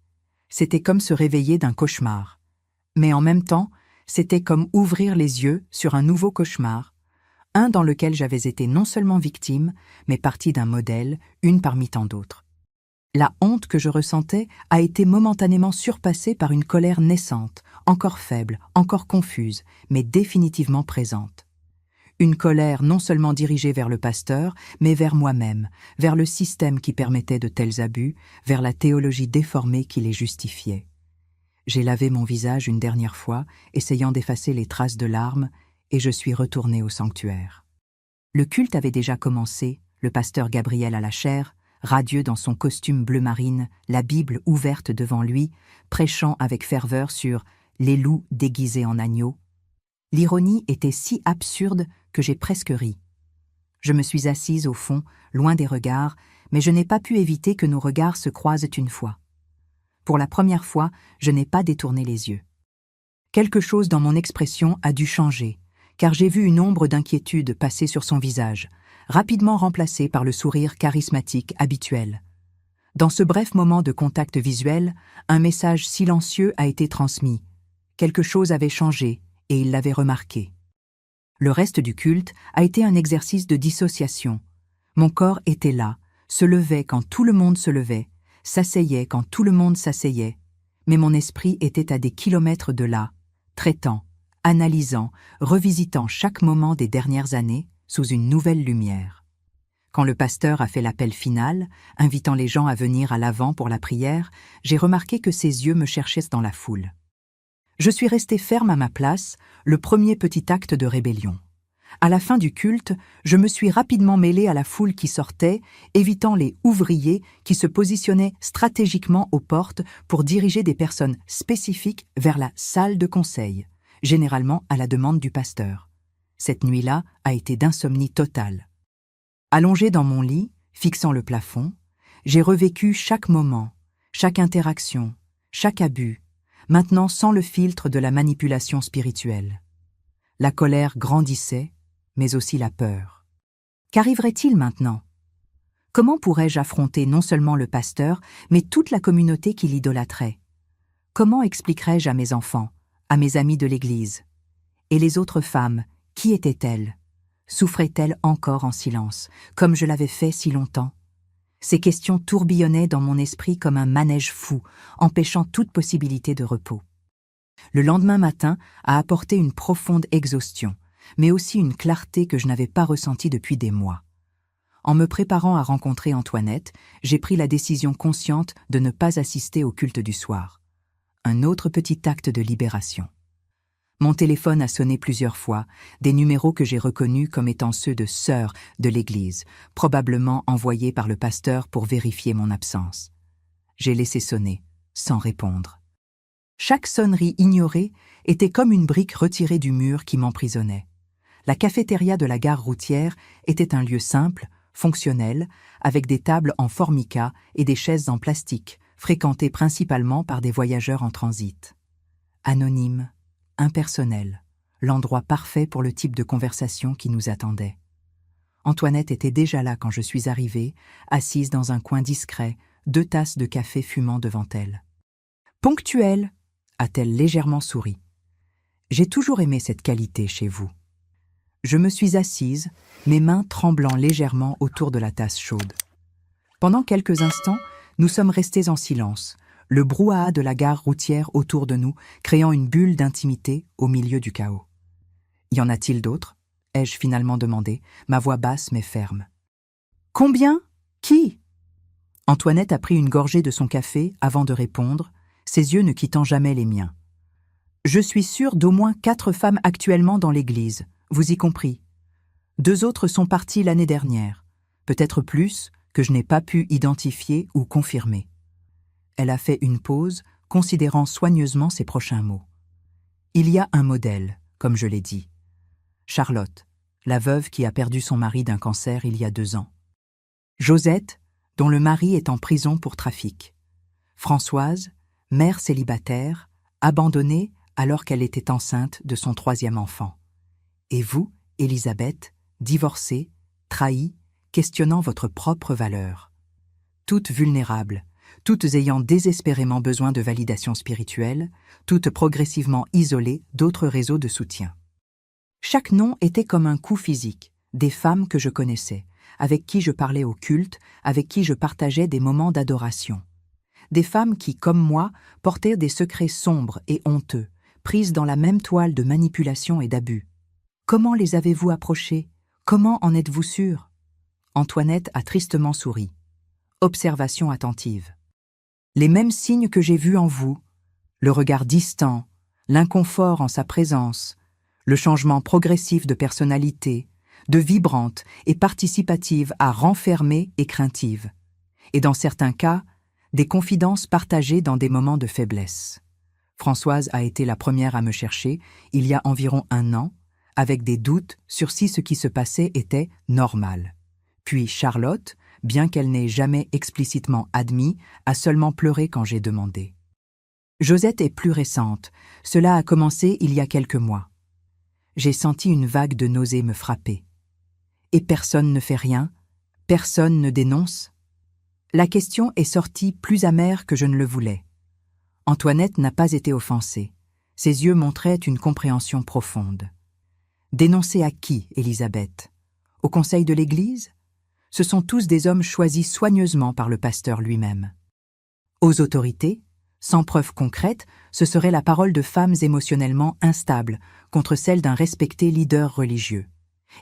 C'était comme se réveiller d'un cauchemar. Mais en même temps, c'était comme ouvrir les yeux sur un nouveau cauchemar, un dans lequel j'avais été non seulement victime, mais partie d'un modèle, une parmi tant d'autres. La honte que je ressentais a été momentanément surpassée par une colère naissante, encore faible, encore confuse, mais définitivement présente. Une colère non seulement dirigée vers le pasteur, mais vers moi-même, vers le système qui permettait de tels abus, vers la théologie déformée qui les justifiait. J'ai lavé mon visage une dernière fois, essayant d'effacer les traces de larmes, et je suis retournée au sanctuaire. Le culte avait déjà commencé, le pasteur Gabriel à la chaire, radieux dans son costume bleu marine, la Bible ouverte devant lui, prêchant avec ferveur sur « les loups déguisés en agneaux ». L'ironie était si absurde que j'ai presque ri. Je me suis assise au fond, loin des regards, mais je n'ai pas pu éviter que nos regards se croisent une fois. Pour la première fois, je n'ai pas détourné les yeux. Quelque chose dans mon expression a dû changer, car j'ai vu une ombre d'inquiétude passer sur son visage, rapidement remplacée par le sourire charismatique habituel. Dans ce bref moment de contact visuel, un message silencieux a été transmis. Quelque chose avait changé, et il l'avait remarqué. Le reste du culte a été un exercice de dissociation. Mon corps était là, se levait quand tout le monde se levait, s'asseyait quand tout le monde s'asseyait, mais mon esprit était à des kilomètres de là, traitant, analysant, revisitant chaque moment des dernières années sous une nouvelle lumière. Quand le pasteur a fait l'appel final, invitant les gens à venir à l'avant pour la prière, j'ai remarqué que ses yeux me cherchaient dans la foule. Je suis restée ferme à ma place, le premier petit acte de rébellion. À la fin du culte, je me suis rapidement mêlée à la foule qui sortait, évitant les ouvriers qui se positionnaient stratégiquement aux portes pour diriger des personnes spécifiques vers la salle de conseil, généralement à la demande du pasteur. Cette nuit-là a été d'insomnie totale. Allongée dans mon lit, fixant le plafond, j'ai revécu chaque moment, chaque interaction, chaque abus, maintenant sans le filtre de la manipulation spirituelle. La colère grandissait, mais aussi la peur. Qu'arriverait-il maintenant? Comment pourrais-je affronter non seulement le pasteur, mais toute la communauté qui l'idolâtrait? Comment expliquerais-je à mes enfants, à mes amis de l'Église? Et les autres femmes, qui étaient-elles? Souffrait-elle encore en silence, comme je l'avais fait si longtemps? Ces questions tourbillonnaient dans mon esprit comme un manège fou, empêchant toute possibilité de repos. Le lendemain matin a apporté une profonde exhaustion, mais aussi une clarté que je n'avais pas ressentie depuis des mois. En me préparant à rencontrer Antoinette, j'ai pris la décision consciente de ne pas assister au culte du soir. Un autre petit acte de libération. Mon téléphone a sonné plusieurs fois, des numéros que j'ai reconnus comme étant ceux de sœurs de l'Église, probablement envoyés par le pasteur pour vérifier mon absence. J'ai laissé sonner, sans répondre. Chaque sonnerie ignorée était comme une brique retirée du mur qui m'emprisonnait. La cafétéria de la gare routière était un lieu simple, fonctionnel, avec des tables en formica et des chaises en plastique, fréquentées principalement par des voyageurs en transit. Anonyme, impersonnel, l'endroit parfait pour le type de conversation qui nous attendait. Antoinette était déjà là quand je suis arrivée, assise dans un coin discret, 2 tasses de café fumant devant elle. « Ponctuelle !» a-t-elle légèrement souri. « J'ai toujours aimé cette qualité chez vous. » Je me suis assise, mes mains tremblant légèrement autour de la tasse chaude. Pendant quelques instants, nous sommes restés en silence, le brouhaha de la gare routière autour de nous, créant une bulle d'intimité au milieu du chaos. « Y en a-t-il d'autres ?» ai-je finalement demandé, ma voix basse mais ferme. « Combien ? Qui ?» Antoinette a pris une gorgée de son café avant de répondre, ses yeux ne quittant jamais les miens. « Je suis sûre d'au moins 4 femmes actuellement dans l'église, vous y compris. 2 autres sont parties l'année dernière, peut-être plus, que je n'ai pas pu identifier ou confirmer. » Elle a fait une pause, considérant soigneusement ses prochains mots. « Il y a un modèle, comme je l'ai dit. Charlotte, la veuve qui a perdu son mari d'un cancer il y a 2 ans. Josette, dont le mari est en prison pour trafic. Françoise, mère célibataire, abandonnée alors qu'elle était enceinte de son 3e enfant. Et vous, Élisabeth, divorcée, trahie, questionnant votre propre valeur. Toutes vulnérables, toutes ayant désespérément besoin de validation spirituelle, toutes progressivement isolées d'autres réseaux de soutien. Chaque nom était comme un coup physique, des femmes que je connaissais, avec qui je parlais au culte, avec qui je partageais des moments d'adoration. Des femmes qui, comme moi, portaient des secrets sombres et honteux, prises dans la même toile de manipulation et d'abus. Comment les avez-vous approchées? Comment en êtes-vous sûre? Antoinette a tristement souri. Observation attentive. Les mêmes signes que j'ai vus en vous, le regard distant, l'inconfort en sa présence, le changement progressif de personnalité, de vibrante et participative à renfermée et craintive, et dans certains cas, des confidences partagées dans des moments de faiblesse. Françoise a été la première à me chercher, il y a environ 1 an, avec des doutes sur si ce qui se passait était normal. Puis Charlotte, bien qu'elle n'ait jamais explicitement admis, a seulement pleuré quand j'ai demandé. Josette est plus récente, cela a commencé il y a quelques mois. J'ai senti une vague de nausées me frapper. Et personne ne fait rien, personne ne dénonce. La question est sortie plus amère que je ne le voulais. Antoinette n'a pas été offensée. Ses yeux montraient une compréhension profonde. Dénoncer à qui, Élisabeth? Au conseil de l'Église? Ce sont tous des hommes choisis soigneusement par le pasteur lui-même. Aux autorités? Sans preuve concrète, ce serait la parole de femmes émotionnellement instables contre celle d'un respecté leader religieux.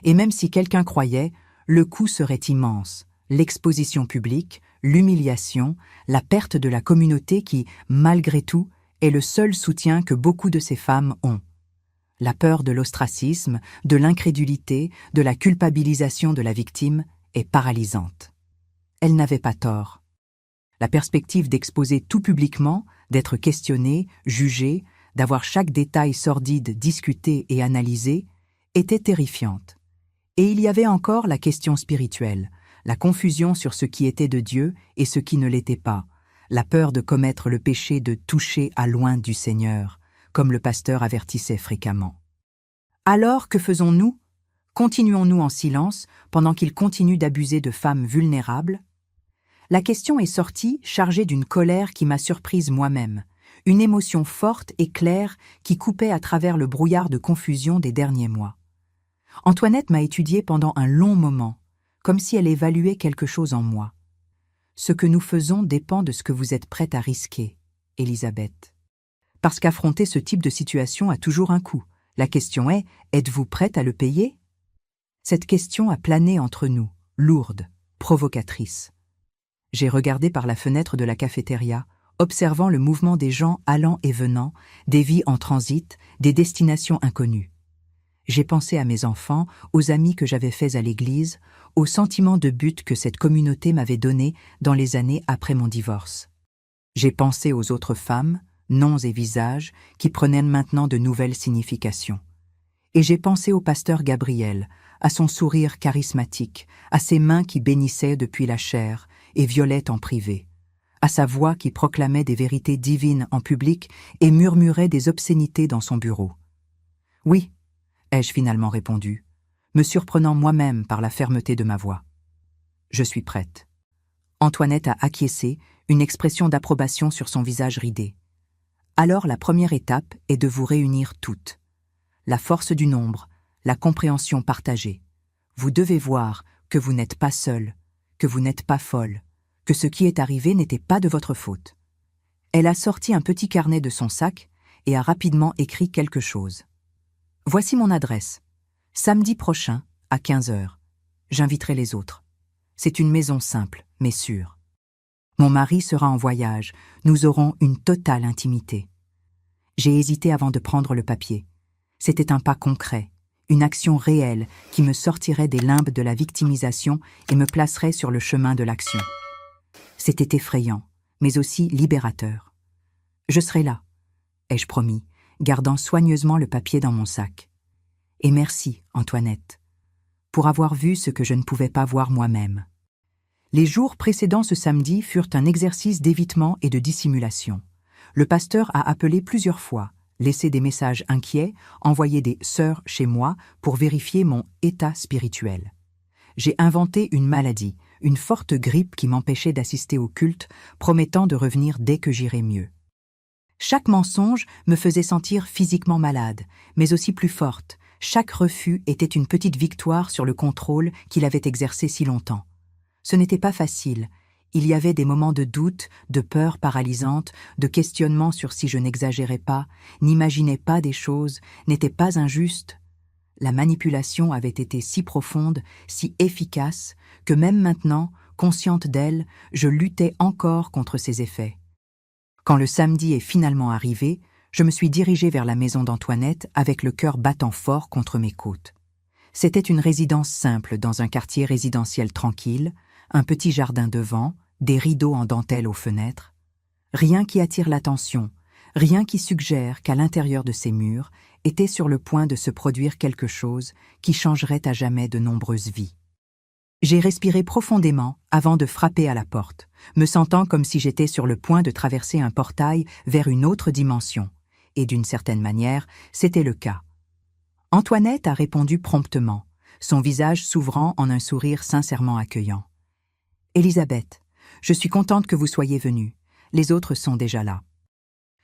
Et même si quelqu'un croyait, le coût serait immense. L'exposition publique, l'humiliation, la perte de la communauté qui, malgré tout, est le seul soutien que beaucoup de ces femmes ont. La peur de l'ostracisme, de l'incrédulité, de la culpabilisation de la victime est paralysante. Elle n'avait pas tort. La perspective d'exposer tout publiquement, d'être questionnée, jugée, d'avoir chaque détail sordide discuté et analysé, était terrifiante. Et il y avait encore la question spirituelle, la confusion sur ce qui était de Dieu et ce qui ne l'était pas, la peur de commettre le péché de toucher à loin du Seigneur, comme le pasteur avertissait fréquemment. Alors, que faisons-nous? Continuons-nous en silence pendant qu'il continue d'abuser de femmes vulnérables? La question est sortie chargée d'une colère qui m'a surprise moi-même, une émotion forte et claire qui coupait à travers le brouillard de confusion des derniers mois. Antoinette m'a étudié pendant un long moment, comme si elle évaluait quelque chose en moi. Ce que nous faisons dépend de ce que vous êtes prête à risquer, Elisabeth. Parce qu'affronter ce type de situation a toujours un coût. La question est, êtes-vous prête à le payer? Cette question a plané entre nous, lourde, provocatrice. J'ai regardé par la fenêtre de la cafétéria, observant le mouvement des gens allant et venant, des vies en transit, des destinations inconnues. J'ai pensé à mes enfants, aux amis que j'avais faits à l'église, au sentiment de but que cette communauté m'avait donné dans les années après mon divorce. J'ai pensé aux autres femmes, noms et visages, qui prenaient maintenant de nouvelles significations. Et j'ai pensé au pasteur Gabriel, à son sourire charismatique, à ses mains qui bénissaient depuis la chair et violaient en privé, à sa voix qui proclamait des vérités divines en public et murmurait des obscénités dans son bureau. Oui, ai-je finalement répondu, me surprenant moi-même par la fermeté de ma voix. Je suis prête. Antoinette a acquiescé, une expression d'approbation sur son visage ridé. Alors la première étape est de vous réunir toutes. La force du nombre, la compréhension partagée. Vous devez voir que vous n'êtes pas seule, que vous n'êtes pas folle, que ce qui est arrivé n'était pas de votre faute. Elle a sorti un petit carnet de son sac et a rapidement écrit quelque chose. Voici mon adresse. Samedi prochain, à 15h. J'inviterai les autres. C'est une maison simple, mais sûre. Mon mari sera en voyage. Nous aurons une totale intimité. J'ai hésité avant de prendre le papier. C'était un pas concret, une action réelle qui me sortirait des limbes de la victimisation et me placerait sur le chemin de l'action. C'était effrayant, mais aussi libérateur. Je serai là, ai-je promis, gardant soigneusement le papier dans mon sac. Et merci, Antoinette, pour avoir vu ce que je ne pouvais pas voir moi-même. Les jours précédant ce samedi furent un exercice d'évitement et de dissimulation. Le pasteur a appelé plusieurs fois, laissé des messages inquiets, envoyé des sœurs chez moi pour vérifier mon état spirituel. J'ai inventé une maladie, une forte grippe qui m'empêchait d'assister au culte, promettant de revenir dès que j'irais mieux. Chaque mensonge me faisait sentir physiquement malade, mais aussi plus forte. Chaque refus était une petite victoire sur le contrôle qu'il avait exercé si longtemps. Ce n'était pas facile. Il y avait des moments de doute, de peur paralysante, de questionnement sur si je n'exagérais pas, n'imaginais pas des choses, n'étais pas injuste. La manipulation avait été si profonde, si efficace, que même maintenant, consciente d'elle, je luttais encore contre ses effets. Quand le samedi est finalement arrivé, je me suis dirigée vers la maison d'Antoinette avec le cœur battant fort contre mes côtes. C'était une résidence simple dans un quartier résidentiel tranquille, un petit jardin devant, des rideaux en dentelle aux fenêtres. Rien qui attire l'attention, rien qui suggère qu'à l'intérieur de ces murs était sur le point de se produire quelque chose qui changerait à jamais de nombreuses vies. J'ai respiré profondément avant de frapper à la porte, me sentant comme si j'étais sur le point de traverser un portail vers une autre dimension. Et d'une certaine manière, c'était le cas. Antoinette a répondu promptement, son visage s'ouvrant en un sourire sincèrement accueillant. « Elisabeth, je suis contente que vous soyez venue. Les autres sont déjà là. »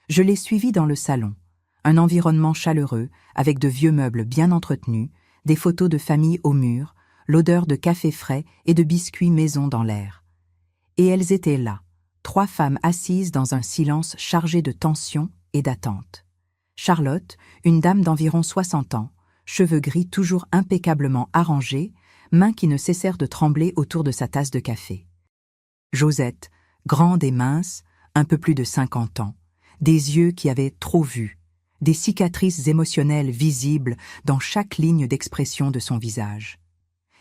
Je l'ai suivie dans le salon, un environnement chaleureux, avec de vieux meubles bien entretenus, des photos de famille au mur, l'odeur de café frais et de biscuits maison dans l'air. Et elles étaient là, 3 femmes assises dans un silence chargé de tension et d'attente. Charlotte, une dame d'environ 60 ans, cheveux gris toujours impeccablement arrangés, mains qui ne cessèrent de trembler autour de sa tasse de café. Josette, grande et mince, un peu plus de 50 ans, des yeux qui avaient trop vu, des cicatrices émotionnelles visibles dans chaque ligne d'expression de son visage.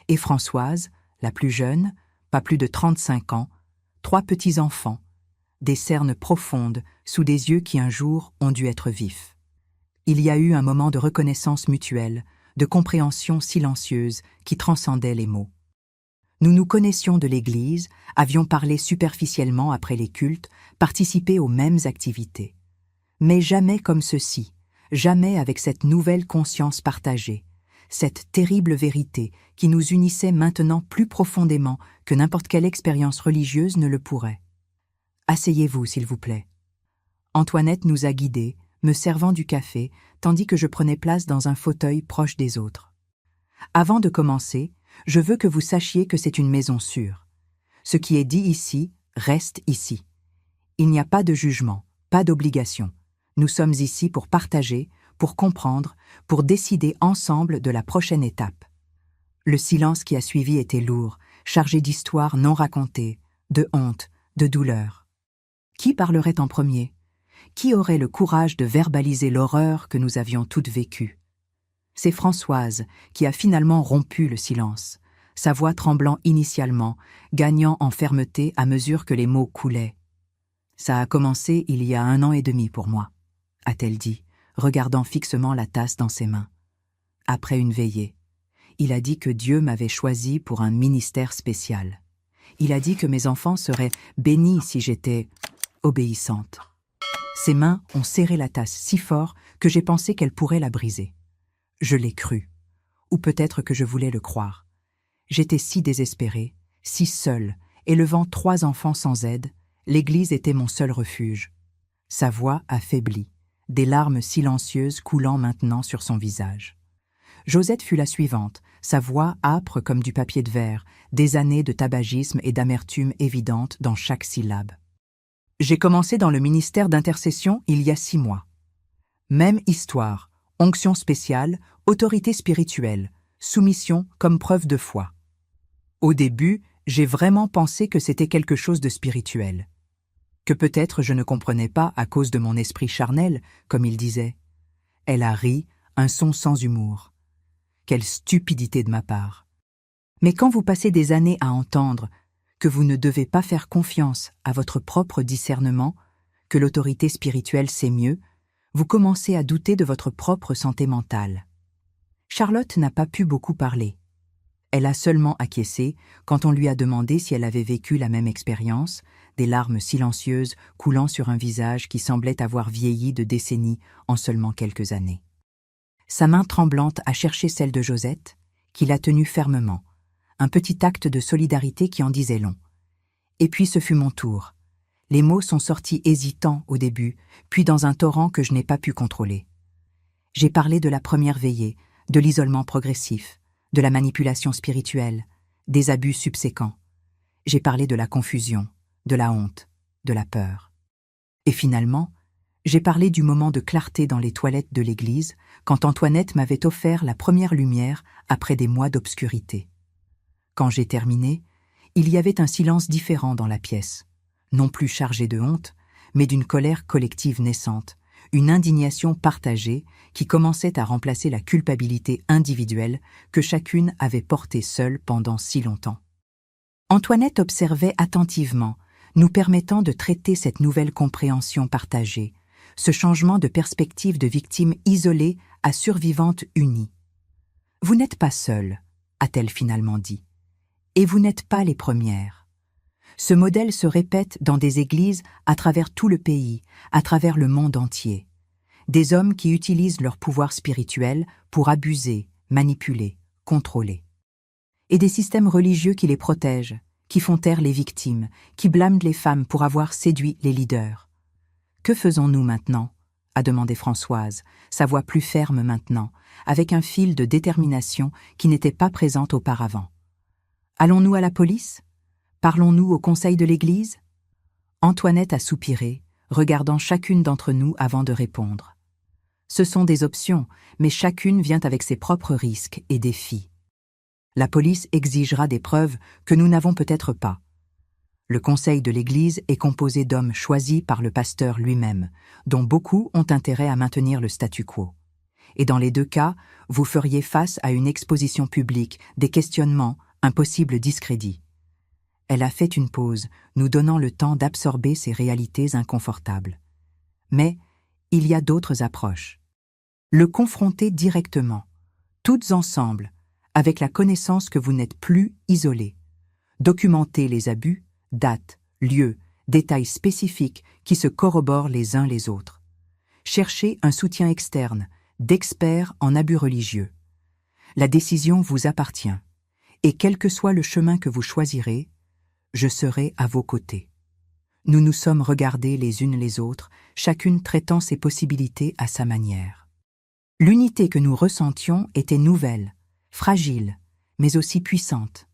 Et Françoise, la plus jeune, pas plus de 35 ans, 3 petits-enfants, des cernes profondes sous des yeux qui un jour ont dû être vifs. Il y a eu un moment de reconnaissance mutuelle, de compréhension silencieuse qui transcendait les mots. Nous nous connaissions de l'Église, avions parlé superficiellement après les cultes, participé aux mêmes activités. Mais jamais comme ceci, jamais avec cette nouvelle conscience partagée, cette terrible vérité qui nous unissait maintenant plus profondément que n'importe quelle expérience religieuse ne le pourrait. Asseyez-vous, s'il vous plaît. Antoinette nous a guidés, me servant du café, tandis que je prenais place dans un fauteuil proche des autres. Avant de commencer, je veux que vous sachiez que c'est une maison sûre. Ce qui est dit ici reste ici. Il n'y a pas de jugement, pas d'obligation. Nous sommes ici pour partager, pour comprendre, pour décider ensemble de la prochaine étape. Le silence qui a suivi était lourd, chargé d'histoires non racontées, de honte, de douleur. Qui parlerait en premier? Qui aurait le courage de verbaliser l'horreur que nous avions toutes vécue? C'est Françoise qui a finalement rompu le silence, sa voix tremblant initialement, gagnant en fermeté à mesure que les mots coulaient. « Ça a commencé il y a 1 an et demi pour moi », a-t-elle dit, regardant fixement la tasse dans ses mains. Après une veillée, il a dit que Dieu m'avait choisi pour un ministère spécial. Il a dit que mes enfants seraient bénis si j'étais obéissante. Ses mains ont serré la tasse si fort que j'ai pensé qu'elle pourrait la briser. Je l'ai cru, ou peut-être que je voulais le croire. J'étais si désespérée, si seule, élevant 3 enfants sans aide, l'Église était mon seul refuge. Sa voix a faibli, des larmes silencieuses coulant maintenant sur son visage. Josette fut la suivante, sa voix âpre comme du papier de verre, des années de tabagisme et d'amertume évidentes dans chaque syllabe. J'ai commencé dans le ministère d'intercession il y a 6 mois. Même histoire, onction spéciale, autorité spirituelle, soumission comme preuve de foi. Au début, j'ai vraiment pensé que c'était quelque chose de spirituel. Que peut-être je ne comprenais pas à cause de mon esprit charnel, comme il disait. Elle a ri, un son sans humour. Quelle stupidité de ma part. Mais quand vous passez des années à entendre que vous ne devez pas faire confiance à votre propre discernement, que l'autorité spirituelle sait mieux, vous commencez à douter de votre propre santé mentale. Charlotte n'a pas pu beaucoup parler. Elle a seulement acquiescé quand on lui a demandé si elle avait vécu la même expérience, des larmes silencieuses coulant sur un visage qui semblait avoir vieilli de décennies en seulement quelques années. Sa main tremblante a cherché celle de Josette, qui l'a tenue fermement, un petit acte de solidarité qui en disait long. Et puis ce fut mon tour. Les mots sont sortis hésitants au début, puis dans un torrent que je n'ai pas pu contrôler. J'ai parlé de la première veillée, de l'isolement progressif, de la manipulation spirituelle, des abus subséquents. J'ai parlé de la confusion, de la honte, de la peur. Et finalement, j'ai parlé du moment de clarté dans les toilettes de l'église, quand Antoinette m'avait offert la première lumière après des mois d'obscurité. Quand j'ai terminé, il y avait un silence différent dans la pièce, non plus chargé de honte, mais d'une colère collective naissante, une indignation partagée qui commençait à remplacer la culpabilité individuelle que chacune avait portée seule pendant si longtemps. Antoinette observait attentivement, nous permettant de traiter cette nouvelle compréhension partagée, ce changement de perspective de victime isolée à survivante unie. « Vous n'êtes pas seule », a-t-elle finalement dit, « et vous n'êtes pas les premières. Ce modèle se répète dans des églises à travers tout le pays, à travers le monde entier. Des hommes qui utilisent leur pouvoir spirituel pour abuser, manipuler, contrôler. Et des systèmes religieux qui les protègent, qui font taire les victimes, qui blâment les femmes pour avoir séduit les leaders. Que faisons-nous maintenant ? A demandé Françoise, sa voix plus ferme maintenant, avec un fil de détermination qui n'était pas présente auparavant. Allons-nous à la police ? Parlons-nous au conseil de l'Église ? Antoinette a soupiré, regardant chacune d'entre nous avant de répondre. Ce sont des options, mais chacune vient avec ses propres risques et défis. La police exigera des preuves que nous n'avons peut-être pas. Le conseil de l'Église est composé d'hommes choisis par le pasteur lui-même, dont beaucoup ont intérêt à maintenir le statu quo. Et dans les 2 cas, vous feriez face à une exposition publique, des questionnements, un possible discrédit. Elle a fait une pause, nous donnant le temps d'absorber ces réalités inconfortables. Mais il y a d'autres approches. Le confronter directement, toutes ensemble, avec la connaissance que vous n'êtes plus isolés. Documenter les abus, dates, lieux, détails spécifiques qui se corroborent les uns les autres. Cherchez un soutien externe, d'experts en abus religieux. La décision vous appartient, et quel que soit le chemin que vous choisirez, je serai à vos côtés. Nous nous sommes regardés les unes les autres, chacune traitant ses possibilités à sa manière. L'unité que nous ressentions était nouvelle, fragile, mais aussi puissante.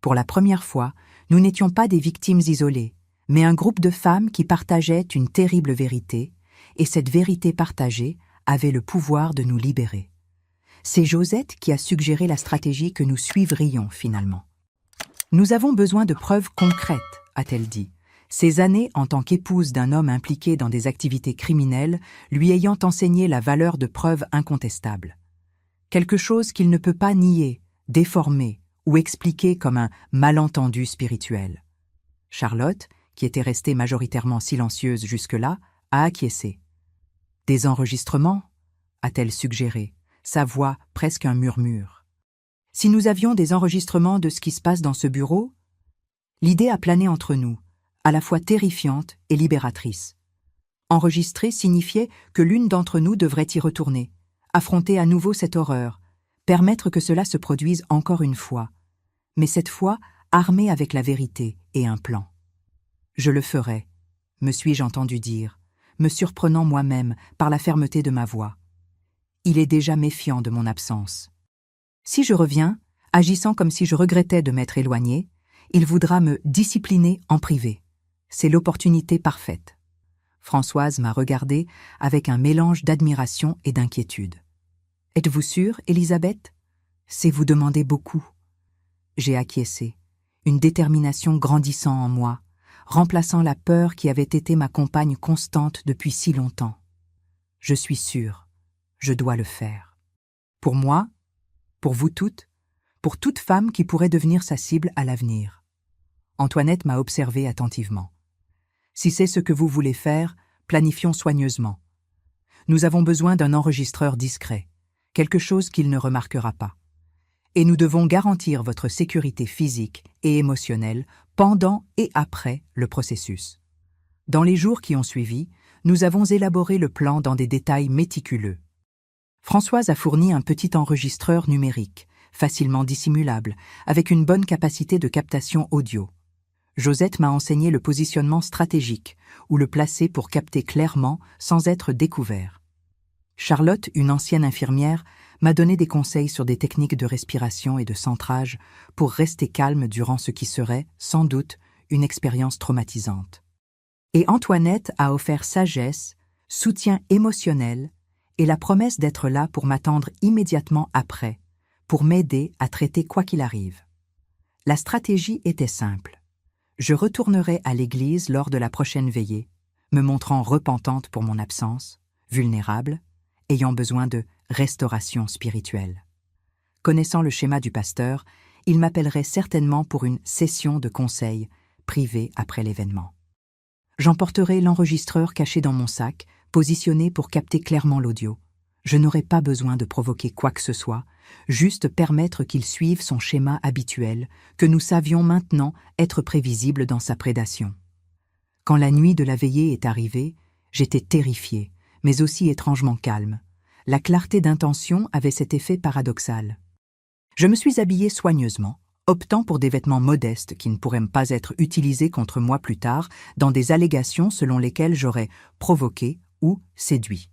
Pour la première fois, nous n'étions pas des victimes isolées, mais un groupe de femmes qui partageaient une terrible vérité, et cette vérité partagée avait le pouvoir de nous libérer. C'est Josette qui a suggéré la stratégie que nous suivrions finalement. « Nous avons besoin de preuves concrètes », a-t-elle dit, ces années en tant qu'épouse d'un homme impliqué dans des activités criminelles lui ayant enseigné la valeur de preuves incontestables. Quelque chose qu'il ne peut pas nier, déformer ou expliquer comme un malentendu spirituel. Charlotte, qui était restée majoritairement silencieuse jusque-là, a acquiescé. « Des enregistrements ?» a-t-elle suggéré, sa voix presque un murmure. « Si nous avions des enregistrements de ce qui se passe dans ce bureau ?» L'idée a plané entre nous, à la fois terrifiante et libératrice. Enregistrer signifiait que l'une d'entre nous devrait y retourner, affronter à nouveau cette horreur, permettre que cela se produise encore une fois, mais cette fois armée avec la vérité et un plan. Je le ferai, me suis-je entendu dire, me surprenant moi-même par la fermeté de ma voix. Il est déjà méfiant de mon absence. Si je reviens, agissant comme si je regrettais de m'être éloignée, il voudra me discipliner en privé. C'est l'opportunité parfaite. Françoise m'a regardée avec un mélange d'admiration et d'inquiétude. « Êtes-vous sûre, Élisabeth ? C'est vous demander beaucoup. » J'ai acquiescé, une détermination grandissant en moi, remplaçant la peur qui avait été ma compagne constante depuis si longtemps. Je suis sûre, je dois le faire. Pour moi, pour vous toutes, pour toute femme qui pourrait devenir sa cible à l'avenir. Antoinette m'a observé attentivement. Si c'est ce que vous voulez faire, planifions soigneusement. Nous avons besoin d'un enregistreur discret, quelque chose qu'il ne remarquera pas. Et nous devons garantir votre sécurité physique et émotionnelle pendant et après le processus. Dans les jours qui ont suivi, nous avons élaboré le plan dans des détails méticuleux. Françoise a fourni un petit enregistreur numérique, facilement dissimulable, avec une bonne capacité de captation audio. Josette m'a enseigné le positionnement stratégique, où le placer pour capter clairement sans être découvert. Charlotte, une ancienne infirmière, m'a donné des conseils sur des techniques de respiration et de centrage pour rester calme durant ce qui serait, sans doute, une expérience traumatisante. Et Antoinette a offert sagesse, soutien émotionnel et la promesse d'être là pour m'attendre immédiatement après, pour m'aider à traiter quoi qu'il arrive. La stratégie était simple. Je retournerai à l'église lors de la prochaine veillée, me montrant repentante pour mon absence, vulnérable, ayant besoin de restauration spirituelle. Connaissant le schéma du pasteur, il m'appellerait certainement pour une session de conseil privée après l'événement. J'emporterai l'enregistreur caché dans mon sac, positionné pour capter clairement l'audio. Je n'aurai pas besoin de provoquer quoi que ce soit, juste permettre qu'il suive son schéma habituel, que nous savions maintenant être prévisible dans sa prédation. Quand la nuit de la veillée est arrivée, j'étais terrifiée, mais aussi étrangement calme. La clarté d'intention avait cet effet paradoxal. Je me suis habillée soigneusement, optant pour des vêtements modestes qui ne pourraient pas être utilisés contre moi plus tard dans des allégations selon lesquelles j'aurais provoqué ou séduit.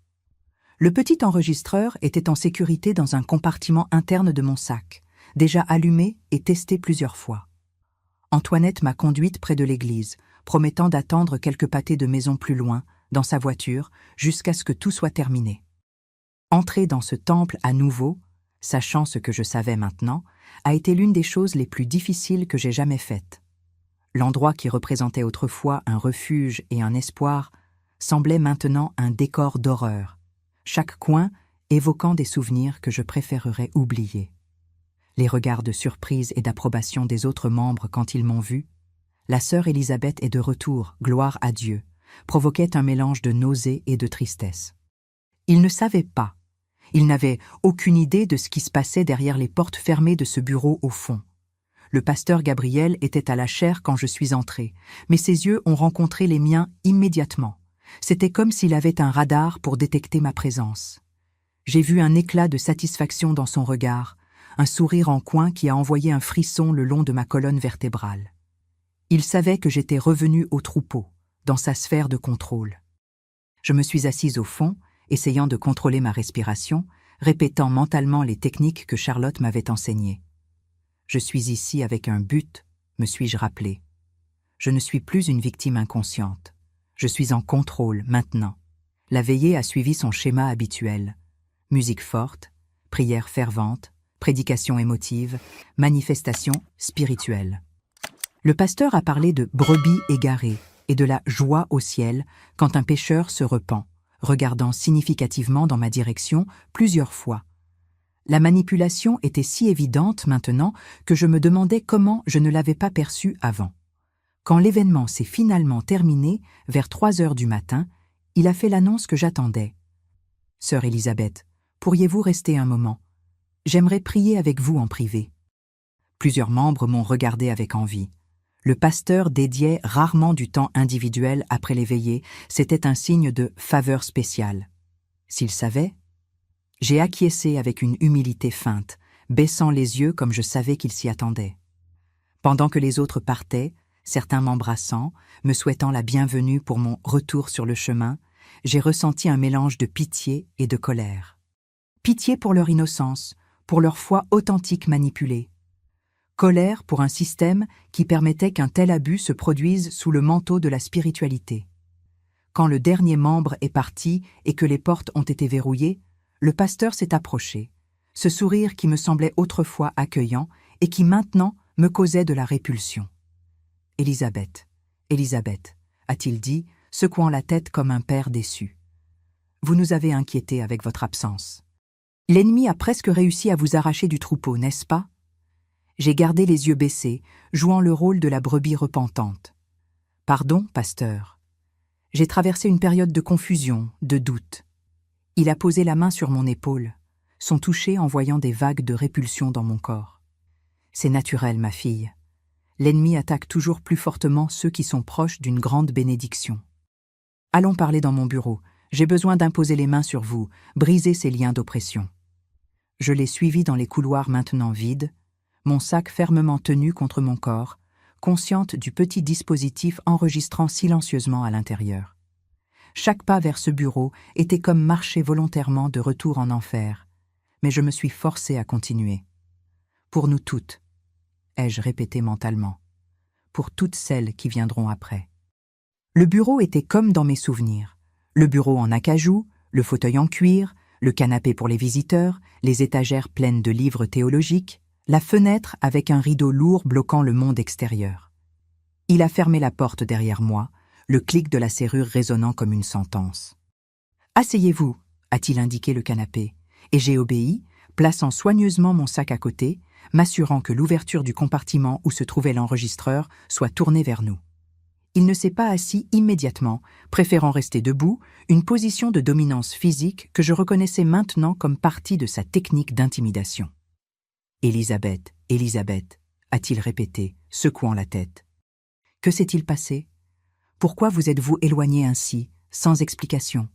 Le petit enregistreur était en sécurité dans un compartiment interne de mon sac, déjà allumé et testé plusieurs fois. Antoinette m'a conduite près de l'église, promettant d'attendre quelques pâtés de maison plus loin, dans sa voiture, jusqu'à ce que tout soit terminé. Entrer dans ce temple à nouveau, sachant ce que je savais maintenant, a été l'une des choses les plus difficiles que j'ai jamais faites. L'endroit qui représentait autrefois un refuge et un espoir semblait maintenant un décor d'horreur, chaque coin évoquant des souvenirs que je préférerais oublier. Les regards de surprise et d'approbation des autres membres quand ils m'ont vu, la sœur Élisabeth est de retour, gloire à Dieu, provoquait un mélange de nausée et de tristesse. Ils ne savaient pas, ils n'avaient aucune idée de ce qui se passait derrière les portes fermées de ce bureau au fond. Le pasteur Gabriel était à la chaire quand je suis entrée, mais ses yeux ont rencontré les miens immédiatement. C'était comme s'il avait un radar pour détecter ma présence. J'ai vu un éclat de satisfaction dans son regard, un sourire en coin qui a envoyé un frisson le long de ma colonne vertébrale. Il savait que j'étais revenue au troupeau, dans sa sphère de contrôle. Je me suis assise au fond, essayant de contrôler ma respiration, répétant mentalement les techniques que Charlotte m'avait enseignées. Je suis ici avec un but, me suis-je rappelé. Je ne suis plus une victime inconsciente. Je suis en contrôle maintenant. La veillée a suivi son schéma habituel. Musique forte, prière fervente, prédication émotive, manifestation spirituelle. Le pasteur a parlé de brebis égarées et de la joie au ciel quand un pécheur se repent, regardant significativement dans ma direction plusieurs fois. La manipulation était si évidente maintenant que je me demandais comment je ne l'avais pas perçue avant. Quand l'événement s'est finalement terminé, vers 3 heures du matin, il a fait l'annonce que j'attendais. « Sœur Élisabeth, pourriez-vous rester un moment? J'aimerais prier avec vous en privé. » Plusieurs membres m'ont regardé avec envie. Le pasteur dédiait rarement du temps individuel après les veillées, c'était un signe de faveur spéciale. S'il savait, j'ai acquiescé avec une humilité feinte, baissant les yeux comme je savais qu'il s'y attendait. Pendant que les autres partaient, certains m'embrassant, me souhaitant la bienvenue pour mon retour sur le chemin, j'ai ressenti un mélange de pitié et de colère. Pitié pour leur innocence, pour leur foi authentique manipulée. Colère pour un système qui permettait qu'un tel abus se produise sous le manteau de la spiritualité. Quand le dernier membre est parti et que les portes ont été verrouillées, le pasteur s'est approché, ce sourire qui me semblait autrefois accueillant et qui maintenant me causait de la répulsion. « Élisabeth, Élisabeth, a-t-il dit, secouant la tête comme un père déçu. Vous nous avez inquiétés avec votre absence. L'ennemi a presque réussi à vous arracher du troupeau, n'est-ce pas? J'ai gardé les yeux baissés, jouant le rôle de la brebis repentante. Pardon, pasteur. J'ai traversé une période de confusion, de doute. Il a posé la main sur mon épaule, son toucher envoyant des vagues de répulsion dans mon corps. C'est naturel, ma fille. L'ennemi attaque toujours plus fortement ceux qui sont proches d'une grande bénédiction. Allons parler dans mon bureau. J'ai besoin d'imposer les mains sur vous, briser ces liens d'oppression. Je l'ai suivi dans les couloirs maintenant vides, mon sac fermement tenu contre mon corps, consciente du petit dispositif enregistrant silencieusement à l'intérieur. Chaque pas vers ce bureau était comme marcher volontairement de retour en enfer, mais je me suis forcée à continuer. Pour nous toutes, ai-je répété mentalement, pour toutes celles qui viendront après. Le bureau était comme dans mes souvenirs. Le bureau en acajou, le fauteuil en cuir, le canapé pour les visiteurs, les étagères pleines de livres théologiques, la fenêtre avec un rideau lourd bloquant le monde extérieur. Il a fermé la porte derrière moi, le clic de la serrure résonnant comme une sentence. « Asseyez-vous » a-t-il indiqué le canapé, et j'ai obéi, plaçant soigneusement mon sac à côté, m'assurant que l'ouverture du compartiment où se trouvait l'enregistreur soit tournée vers nous. Il ne s'est pas assis immédiatement, préférant rester debout, une position de dominance physique que je reconnaissais maintenant comme partie de sa technique d'intimidation. « Élisabeth, Élisabeth » a-t-il répété, secouant la tête. « Que s'est-il passé? Pourquoi vous êtes-vous éloignée ainsi, sans explication?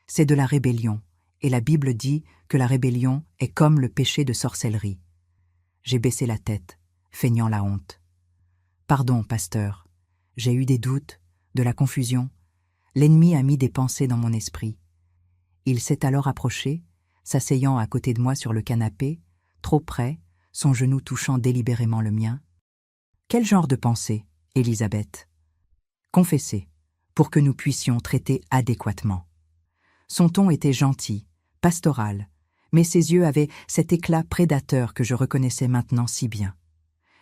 C'est de la rébellion, et la Bible dit que la rébellion est comme le péché de sorcellerie. » J'ai baissé la tête, feignant la honte. « Pardon, pasteur. J'ai eu des doutes, de la confusion. L'ennemi a mis des pensées dans mon esprit. Il s'est alors approché, s'asseyant à côté de moi sur le canapé, trop près, son genou touchant délibérément le mien. Quel genre de pensée, Élisabeth? Confessez, pour que nous puissions traiter adéquatement. Son ton était gentil, pastoral, mais ses yeux avaient cet éclat prédateur que je reconnaissais maintenant si bien.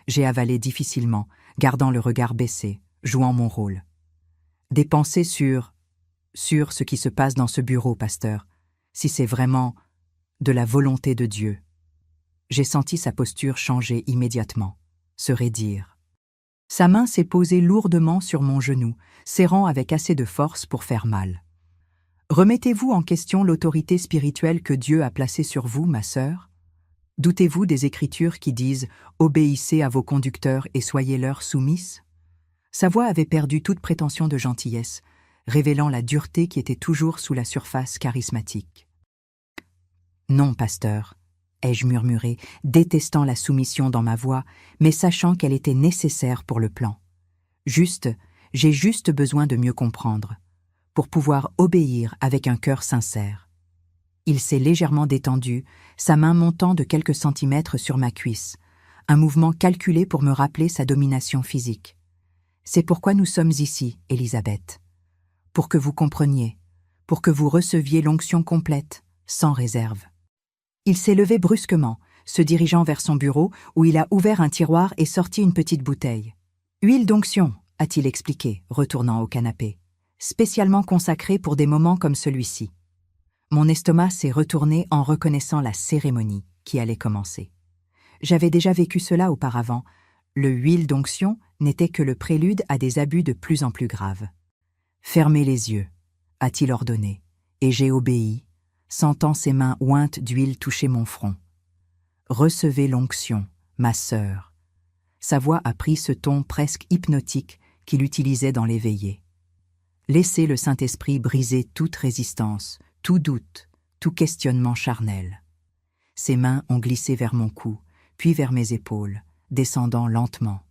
J'ai avalé difficilement, gardant le regard baissé, jouant mon rôle. Des pensées sur ce qui se passe dans ce bureau, pasteur, si c'est vraiment de la volonté de Dieu. J'ai senti sa posture changer immédiatement, se raidir. Sa main s'est posée lourdement sur mon genou, serrant avec assez de force pour faire mal. Remettez-vous en question l'autorité spirituelle que Dieu a placée sur vous, ma sœur? Doutez-vous des Écritures qui disent « Obéissez à vos conducteurs et soyez-leur soumises » Sa voix avait perdu toute prétention de gentillesse, révélant la dureté qui était toujours sous la surface charismatique. « Non, pasteur », ai-je murmuré, détestant la soumission dans ma voix, mais sachant qu'elle était nécessaire pour le plan. J'ai besoin de mieux comprendre, pour pouvoir obéir avec un cœur sincère. Il s'est légèrement détendu, sa main montant de quelques centimètres sur ma cuisse, un mouvement calculé pour me rappeler sa domination physique. C'est pourquoi nous sommes ici, Élisabeth. Pour que vous compreniez, pour que vous receviez l'onction complète, sans réserve. Il s'est levé brusquement, se dirigeant vers son bureau où il a ouvert un tiroir et sorti une petite bouteille. « Huile d'onction », a-t-il expliqué, retournant au canapé, spécialement consacrée pour des moments comme celui-ci. Mon estomac s'est retourné en reconnaissant la cérémonie qui allait commencer. J'avais déjà vécu cela auparavant. Le huile d'onction n'était que le prélude à des abus de plus en plus graves. « Fermez les yeux », a-t-il ordonné, et j'ai obéi, sentant ses mains ointes d'huile toucher mon front. « Recevez l'onction, ma sœur. » Sa voix a pris ce ton presque hypnotique qu'il utilisait dans les veillées. Laissez le Saint-Esprit briser toute résistance, tout doute, tout questionnement charnel. Ses mains ont glissé vers mon cou, puis vers mes épaules, descendant lentement.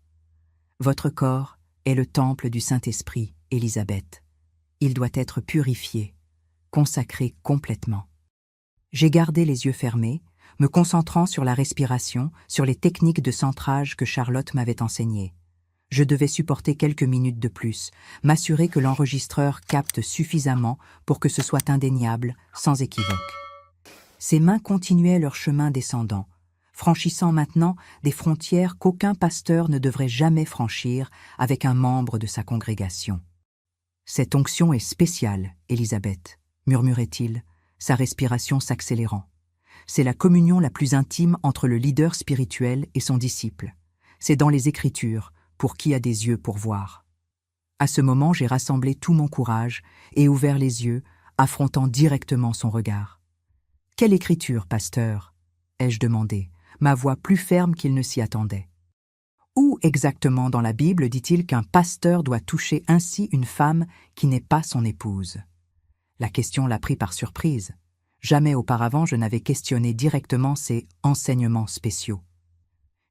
Votre corps est le temple du Saint-Esprit, Élisabeth. Il doit être purifié, consacré complètement. J'ai gardé les yeux fermés, me concentrant sur la respiration, sur les techniques de centrage que Charlotte m'avait enseignées. Je devais supporter quelques minutes de plus, m'assurer que l'enregistreur capte suffisamment pour que ce soit indéniable, sans équivoque. Ses mains continuaient leur chemin descendant, franchissant maintenant des frontières qu'aucun pasteur ne devrait jamais franchir avec un membre de sa congrégation. « Cette onction est spéciale, Élisabeth, » murmurait-il, sa respiration s'accélérant. « C'est la communion la plus intime entre le leader spirituel et son disciple. C'est dans les Écritures, pour qui a des yeux pour voir. » À ce moment, j'ai rassemblé tout mon courage et ouvert les yeux, affrontant directement son regard. « Quelle écriture, pasteur ?» ai-je demandé, ma voix plus ferme qu'il ne s'y attendait. « Où exactement dans la Bible dit-il qu'un pasteur doit toucher ainsi une femme qui n'est pas son épouse ?» La question l'a pris par surprise. Jamais auparavant je n'avais questionné directement ces enseignements spéciaux.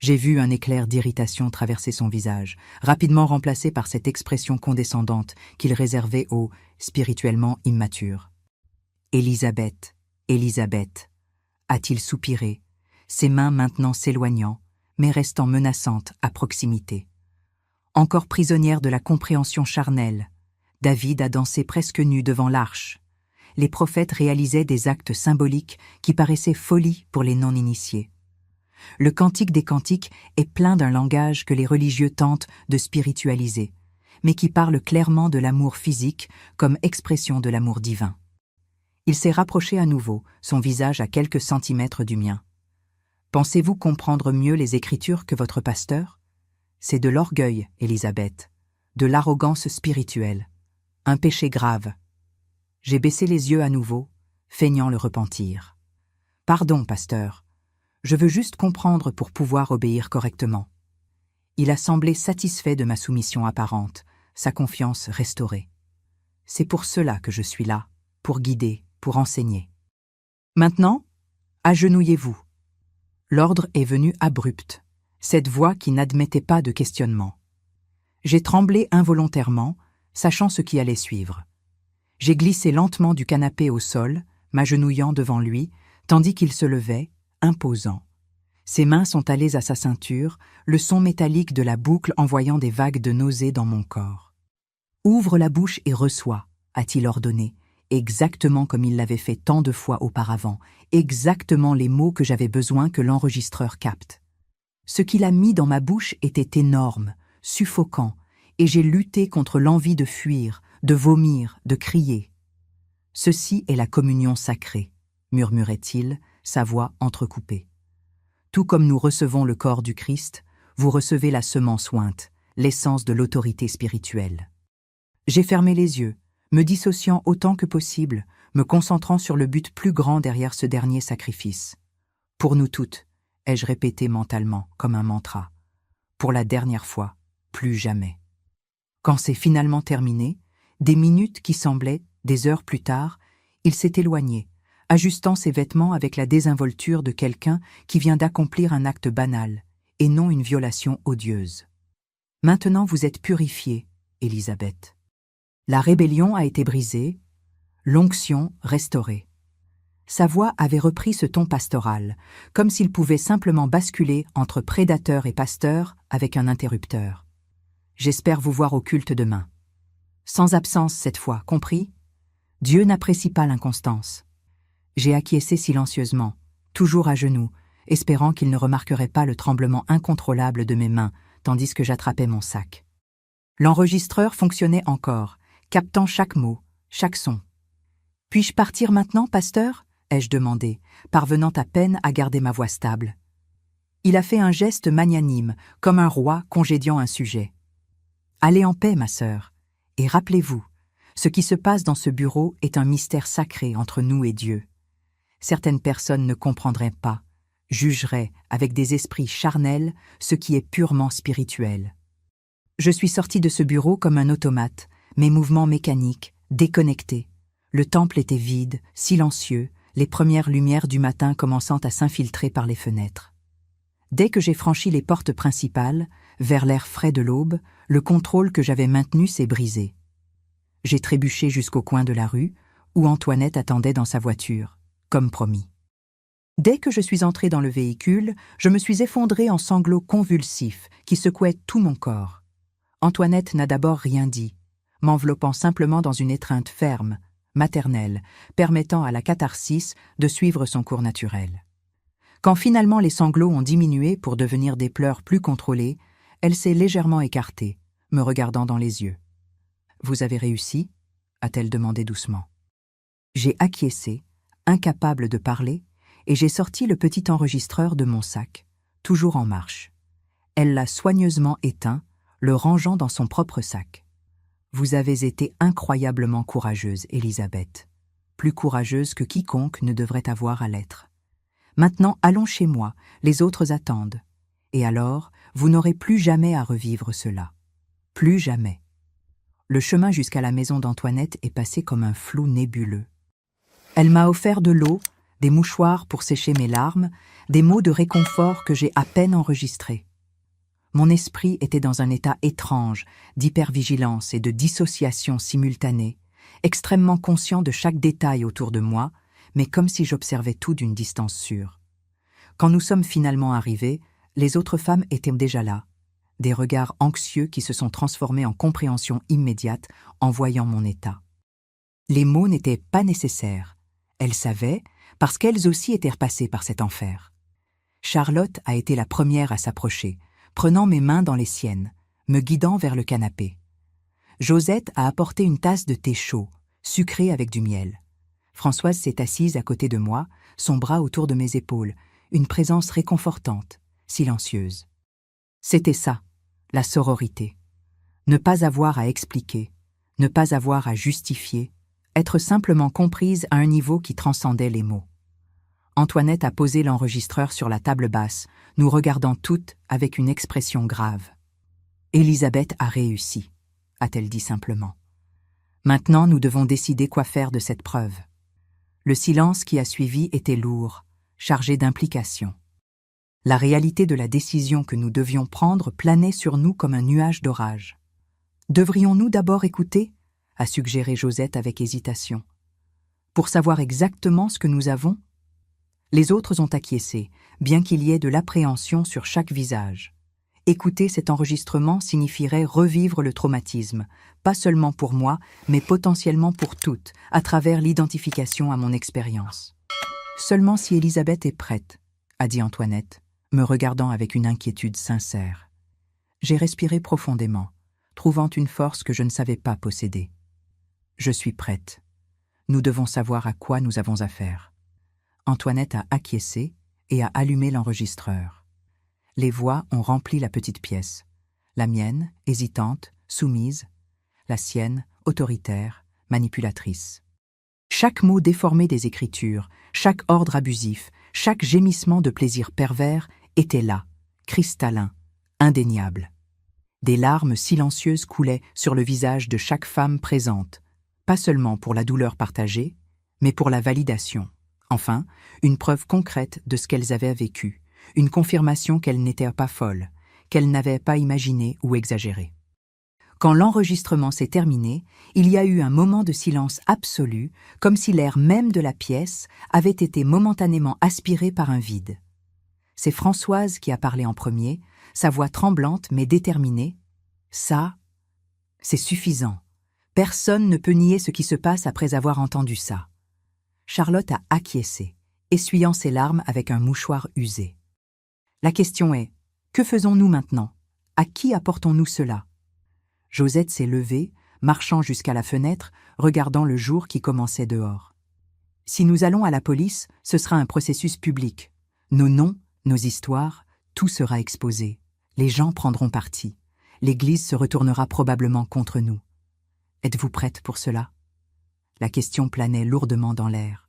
J'ai vu un éclair d'irritation traverser son visage, rapidement remplacé par cette expression condescendante qu'il réservait aux spirituellement immatures. « Élisabeth, Élisabeth » a-t-il soupiré, ses mains maintenant s'éloignant, mais restant menaçantes à proximité. Encore prisonnière de la compréhension charnelle, David a dansé presque nu devant l'arche. Les prophètes réalisaient des actes symboliques qui paraissaient folie pour les non-initiés. Le Cantique des Cantiques est plein d'un langage que les religieux tentent de spiritualiser, mais qui parle clairement de l'amour physique comme expression de l'amour divin. Il s'est rapproché à nouveau, son visage à quelques centimètres du mien. « Pensez-vous comprendre mieux les Écritures que votre pasteur ? C'est de l'orgueil, Élisabeth, de l'arrogance spirituelle, un péché grave. » J'ai baissé les yeux à nouveau, feignant le repentir. « Pardon, pasteur. Je veux juste comprendre pour pouvoir obéir correctement. » Il a semblé satisfait de ma soumission apparente, sa confiance restaurée. « C'est pour cela que je suis là, pour guider, pour enseigner. Maintenant, agenouillez-vous. » L'ordre est venu abrupt, cette voix qui n'admettait pas de questionnement. J'ai tremblé involontairement, sachant ce qui allait suivre. J'ai glissé lentement du canapé au sol, m'agenouillant devant lui, tandis qu'il se levait, imposant. Ses mains sont allées à sa ceinture, le son métallique de la boucle envoyant des vagues de nausée dans mon corps. « Ouvre la bouche et reçois », a-t-il ordonné, exactement comme il l'avait fait tant de fois auparavant, exactement les mots que j'avais besoin que l'enregistreur capte. Ce qu'il a mis dans ma bouche était énorme, suffocant, et j'ai lutté contre l'envie de fuir, de vomir, de crier. « Ceci est la communion sacrée », murmurait-il, sa voix entrecoupée. « Tout comme nous recevons le corps du Christ, vous recevez la semence ointe, l'essence de l'autorité spirituelle. » J'ai fermé les yeux, me dissociant autant que possible, me concentrant sur le but plus grand derrière ce dernier sacrifice. « Pour nous toutes », ai-je répété mentalement, comme un mantra. « Pour la dernière fois, plus jamais. » Quand c'est finalement terminé, des minutes qui semblaient, des heures plus tard, il s'est éloigné, ajustant ses vêtements avec la désinvolture de quelqu'un qui vient d'accomplir un acte banal, et non une violation odieuse. « Maintenant vous êtes purifiée, Élisabeth. La rébellion a été brisée, l'onction restaurée. Sa voix avait repris ce ton pastoral, comme s'il pouvait simplement basculer entre prédateur et pasteur avec un interrupteur. « J'espère vous voir au culte demain. Sans absence cette fois, compris ? Dieu n'apprécie pas l'inconstance. » J'ai acquiescé silencieusement, toujours à genoux, espérant qu'il ne remarquerait pas le tremblement incontrôlable de mes mains, tandis que j'attrapais mon sac. L'enregistreur fonctionnait encore, captant chaque mot, chaque son. « Puis-je partir maintenant, pasteur ?» ai-je demandé, parvenant à peine à garder ma voix stable. Il a fait un geste magnanime, comme un roi congédiant un sujet. « Allez en paix, ma sœur, et rappelez-vous, ce qui se passe dans ce bureau est un mystère sacré entre nous et Dieu. Certaines personnes ne comprendraient pas, jugeraient avec des esprits charnels ce qui est purement spirituel. » Je suis sorti de ce bureau comme un automate, mes mouvements mécaniques, déconnectés. Le temple était vide, silencieux, les premières lumières du matin commençant à s'infiltrer par les fenêtres. Dès que j'ai franchi les portes principales, vers l'air frais de l'aube, le contrôle que j'avais maintenu s'est brisé. J'ai trébuché jusqu'au coin de la rue, où Antoinette attendait dans sa voiture, comme promis. Dès que je suis entré dans le véhicule, je me suis effondré en sanglots convulsifs qui secouaient tout mon corps. Antoinette n'a d'abord rien dit, m'enveloppant simplement dans une étreinte ferme, maternelle, permettant à la catharsis de suivre son cours naturel. Quand finalement les sanglots ont diminué pour devenir des pleurs plus contrôlés, elle s'est légèrement écartée, me regardant dans les yeux. « Vous avez réussi ?» a-t-elle demandé doucement. J'ai acquiescé, incapable de parler, et j'ai sorti le petit enregistreur de mon sac, toujours en marche. Elle l'a soigneusement éteint, le rangeant dans son propre sac. « Vous avez été incroyablement courageuse, Elisabeth. Plus courageuse que quiconque ne devrait avoir à l'être. Maintenant, allons chez moi, les autres attendent. Et alors, vous n'aurez plus jamais à revivre cela. Plus jamais. » Le chemin jusqu'à la maison d'Antoinette est passé comme un flou nébuleux. Elle m'a offert de l'eau, des mouchoirs pour sécher mes larmes, des mots de réconfort que j'ai à peine enregistrés. Mon esprit était dans un état étrange, d'hypervigilance et de dissociation simultanée, extrêmement conscient de chaque détail autour de moi, mais comme si j'observais tout d'une distance sûre. Quand nous sommes finalement arrivés, les autres femmes étaient déjà là, des regards anxieux qui se sont transformés en compréhension immédiate en voyant mon état. Les mots n'étaient pas nécessaires. Elles savaient, parce qu'elles aussi étaient repassées par cet enfer. Charlotte a été la première à s'approcher, prenant mes mains dans les siennes, me guidant vers le canapé. Josette a apporté une tasse de thé chaud, sucré avec du miel. Françoise s'est assise à côté de moi, son bras autour de mes épaules, une présence réconfortante, silencieuse. C'était ça, la sororité. Ne pas avoir à expliquer, ne pas avoir à justifier, être simplement comprise à un niveau qui transcendait les mots. Antoinette a posé l'enregistreur sur la table basse, nous regardant toutes avec une expression grave. « Elisabeth a réussi », a-t-elle dit simplement. « Maintenant, nous devons décider quoi faire de cette preuve. » Le silence qui a suivi était lourd, chargé d'implications. La réalité de la décision que nous devions prendre planait sur nous comme un nuage d'orage. « Devrions-nous d'abord écouter ?» a suggéré Josette avec hésitation. « Pour savoir exactement ce que nous avons ?» Les autres ont acquiescé, bien qu'il y ait de l'appréhension sur chaque visage. Écouter cet enregistrement signifierait revivre le traumatisme, pas seulement pour moi, mais potentiellement pour toutes, à travers l'identification à mon expérience. « Seulement si Elisabeth est prête, » a dit Antoinette, me regardant avec une inquiétude sincère. J'ai respiré profondément, trouvant une force que je ne savais pas posséder. « Je suis prête. Nous devons savoir à quoi nous avons affaire. » Antoinette a acquiescé et a allumé l'enregistreur. Les voix ont rempli la petite pièce. La mienne, hésitante, soumise. La sienne, autoritaire, manipulatrice. Chaque mot déformé des écritures, chaque ordre abusif, chaque gémissement de plaisir pervers était là, cristallin, indéniable. Des larmes silencieuses coulaient sur le visage de chaque femme présente, pas seulement pour la douleur partagée, mais pour la validation. Enfin, une preuve concrète de ce qu'elles avaient vécu, une confirmation qu'elles n'étaient pas folles, qu'elles n'avaient pas imaginé ou exagéré. Quand l'enregistrement s'est terminé, il y a eu un moment de silence absolu, comme si l'air même de la pièce avait été momentanément aspiré par un vide. C'est Françoise qui a parlé en premier, sa voix tremblante mais déterminée. « Ça, c'est suffisant. Personne ne peut nier ce qui se passe après avoir entendu ça. » Charlotte a acquiescé, essuyant ses larmes avec un mouchoir usé. La question est, que faisons-nous maintenant? À qui apportons-nous cela? Josette s'est levée, marchant jusqu'à la fenêtre, regardant le jour qui commençait dehors. Si nous allons à la police, ce sera un processus public. Nos noms, nos histoires, tout sera exposé. Les gens prendront parti. L'Église se retournera probablement contre nous. Êtes-vous prête pour cela? La question planait lourdement dans l'air.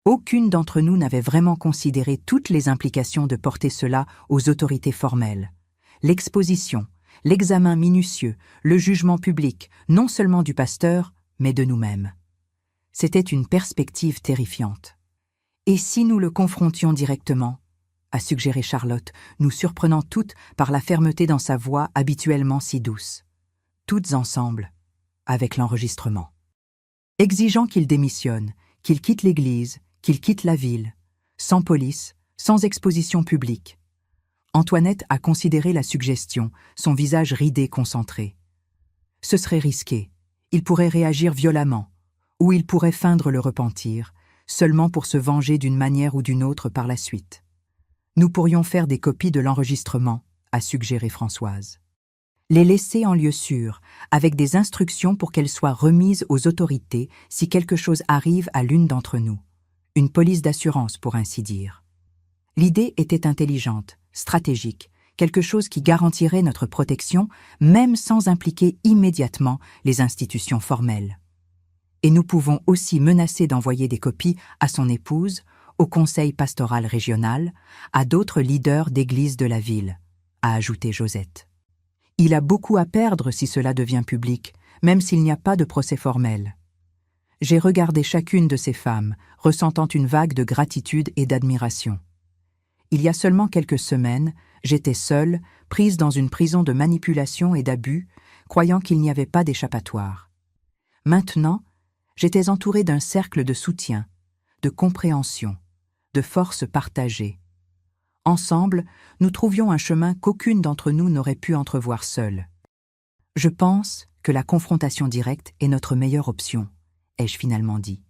Aucune d'entre nous n'avait vraiment considéré toutes les implications de porter cela aux autorités formelles. L'exposition, l'examen minutieux, le jugement public, non seulement du pasteur, mais de nous-mêmes. C'était une perspective terrifiante. Et si nous le confrontions directement, a suggéré Charlotte, nous surprenant toutes par la fermeté dans sa voix habituellement si douce. Toutes ensemble, avec l'enregistrement. Exigeant qu'il démissionne, qu'il quitte l'Église, qu'il quitte la ville, sans police, sans exposition publique. Antoinette a considéré la suggestion, son visage ridé concentré. Ce serait risqué. Il pourrait réagir violemment, ou il pourrait feindre le repentir, seulement pour se venger d'une manière ou d'une autre par la suite. Nous pourrions faire des copies de l'enregistrement, a suggéré Françoise. Les laisser en lieu sûr, avec des instructions pour qu'elles soient remises aux autorités si quelque chose arrive à l'une d'entre nous. Une police d'assurance, pour ainsi dire. L'idée était intelligente, stratégique, quelque chose qui garantirait notre protection, même sans impliquer immédiatement les institutions formelles. Et nous pouvons aussi menacer d'envoyer des copies à son épouse, au conseil pastoral régional, à d'autres leaders d'église de la ville, a ajouté Josette. Il a beaucoup à perdre si cela devient public, même s'il n'y a pas de procès formel. J'ai regardé chacune de ces femmes, ressentant une vague de gratitude et d'admiration. Il y a seulement quelques semaines, j'étais seule, prise dans une prison de manipulation et d'abus, croyant qu'il n'y avait pas d'échappatoire. Maintenant, j'étais entourée d'un cercle de soutien, de compréhension, de force partagée. Ensemble, nous trouvions un chemin qu'aucune d'entre nous n'aurait pu entrevoir seule. Je pense que la confrontation directe est notre meilleure option, ai-je finalement dit.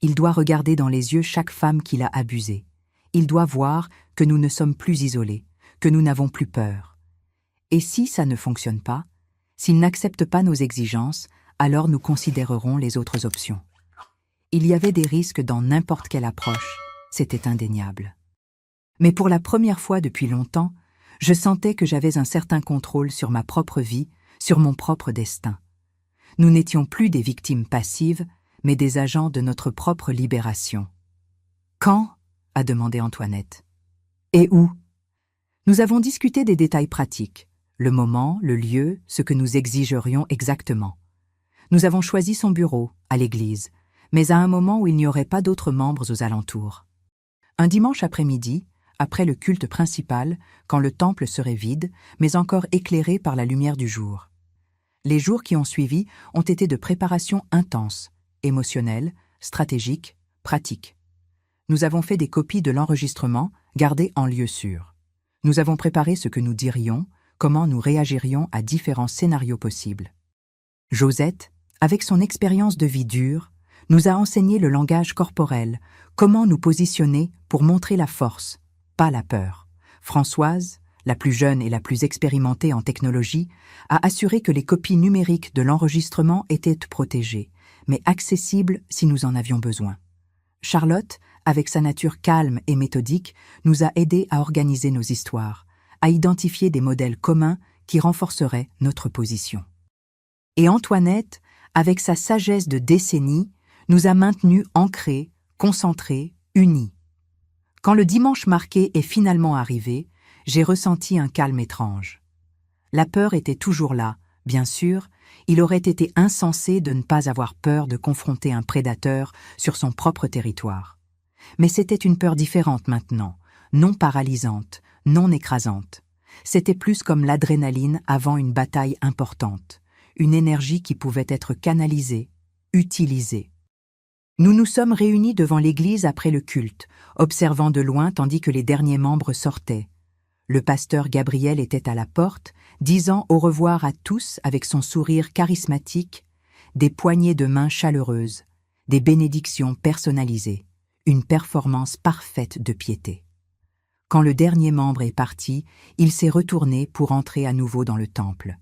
Il doit regarder dans les yeux chaque femme qui l'a abusée. Il doit voir que nous ne sommes plus isolés, que nous n'avons plus peur. Et si ça ne fonctionne pas, s'il n'accepte pas nos exigences, alors nous considérerons les autres options. Il y avait des risques dans n'importe quelle approche, c'était indéniable. Mais pour la première fois depuis longtemps, je sentais que j'avais un certain contrôle sur ma propre vie, sur mon propre destin. Nous n'étions plus des victimes passives, mais des agents de notre propre libération. « Quand ?» a demandé Antoinette. « Et où ?» Nous avons discuté des détails pratiques, le moment, le lieu, ce que nous exigerions exactement. Nous avons choisi son bureau, à l'église, mais à un moment où il n'y aurait pas d'autres membres aux alentours. Un dimanche après-midi, après le culte principal, quand le temple serait vide, mais encore éclairé par la lumière du jour. Les jours qui ont suivi ont été de préparation intense, émotionnelle, stratégique, pratique. Nous avons fait des copies de l'enregistrement, gardées en lieu sûr. Nous avons préparé ce que nous dirions, comment nous réagirions à différents scénarios possibles. Josette, avec son expérience de vie dure, nous a enseigné le langage corporel, comment nous positionner pour montrer la force, pas la peur. Françoise, la plus jeune et la plus expérimentée en technologie, a assuré que les copies numériques de l'enregistrement étaient protégées, mais accessibles si nous en avions besoin. Charlotte, avec sa nature calme et méthodique, nous a aidés à organiser nos histoires, à identifier des modèles communs qui renforceraient notre position. Et Antoinette, avec sa sagesse de décennies, nous a maintenus ancrés, concentrés, unis. Quand le dimanche marqué est finalement arrivé, j'ai ressenti un calme étrange. La peur était toujours là, bien sûr, il aurait été insensé de ne pas avoir peur de confronter un prédateur sur son propre territoire. Mais c'était une peur différente maintenant, non paralysante, non écrasante. C'était plus comme l'adrénaline avant une bataille importante, une énergie qui pouvait être canalisée, utilisée. Nous nous sommes réunis devant l'église après le culte, observant de loin tandis que les derniers membres sortaient. Le pasteur Gabriel était à la porte, disant au revoir à tous avec son sourire charismatique, des poignées de main chaleureuses, des bénédictions personnalisées, une performance parfaite de piété. Quand le dernier membre est parti, il s'est retourné pour entrer à nouveau dans le temple.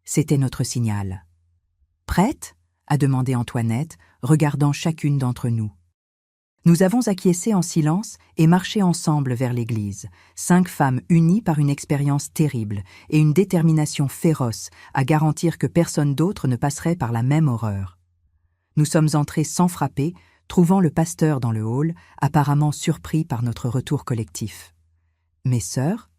C'était notre signal. « Prête ?» a demandé Antoinette, regardant chacune d'entre nous. Nous avons acquiescé en silence et marché ensemble vers l'église, 5 femmes unies par une expérience terrible et une détermination féroce à garantir que personne d'autre ne passerait par la même horreur. Nous sommes entrés sans frapper, trouvant le pasteur dans le hall, apparemment surpris par notre retour collectif. « Mes sœurs,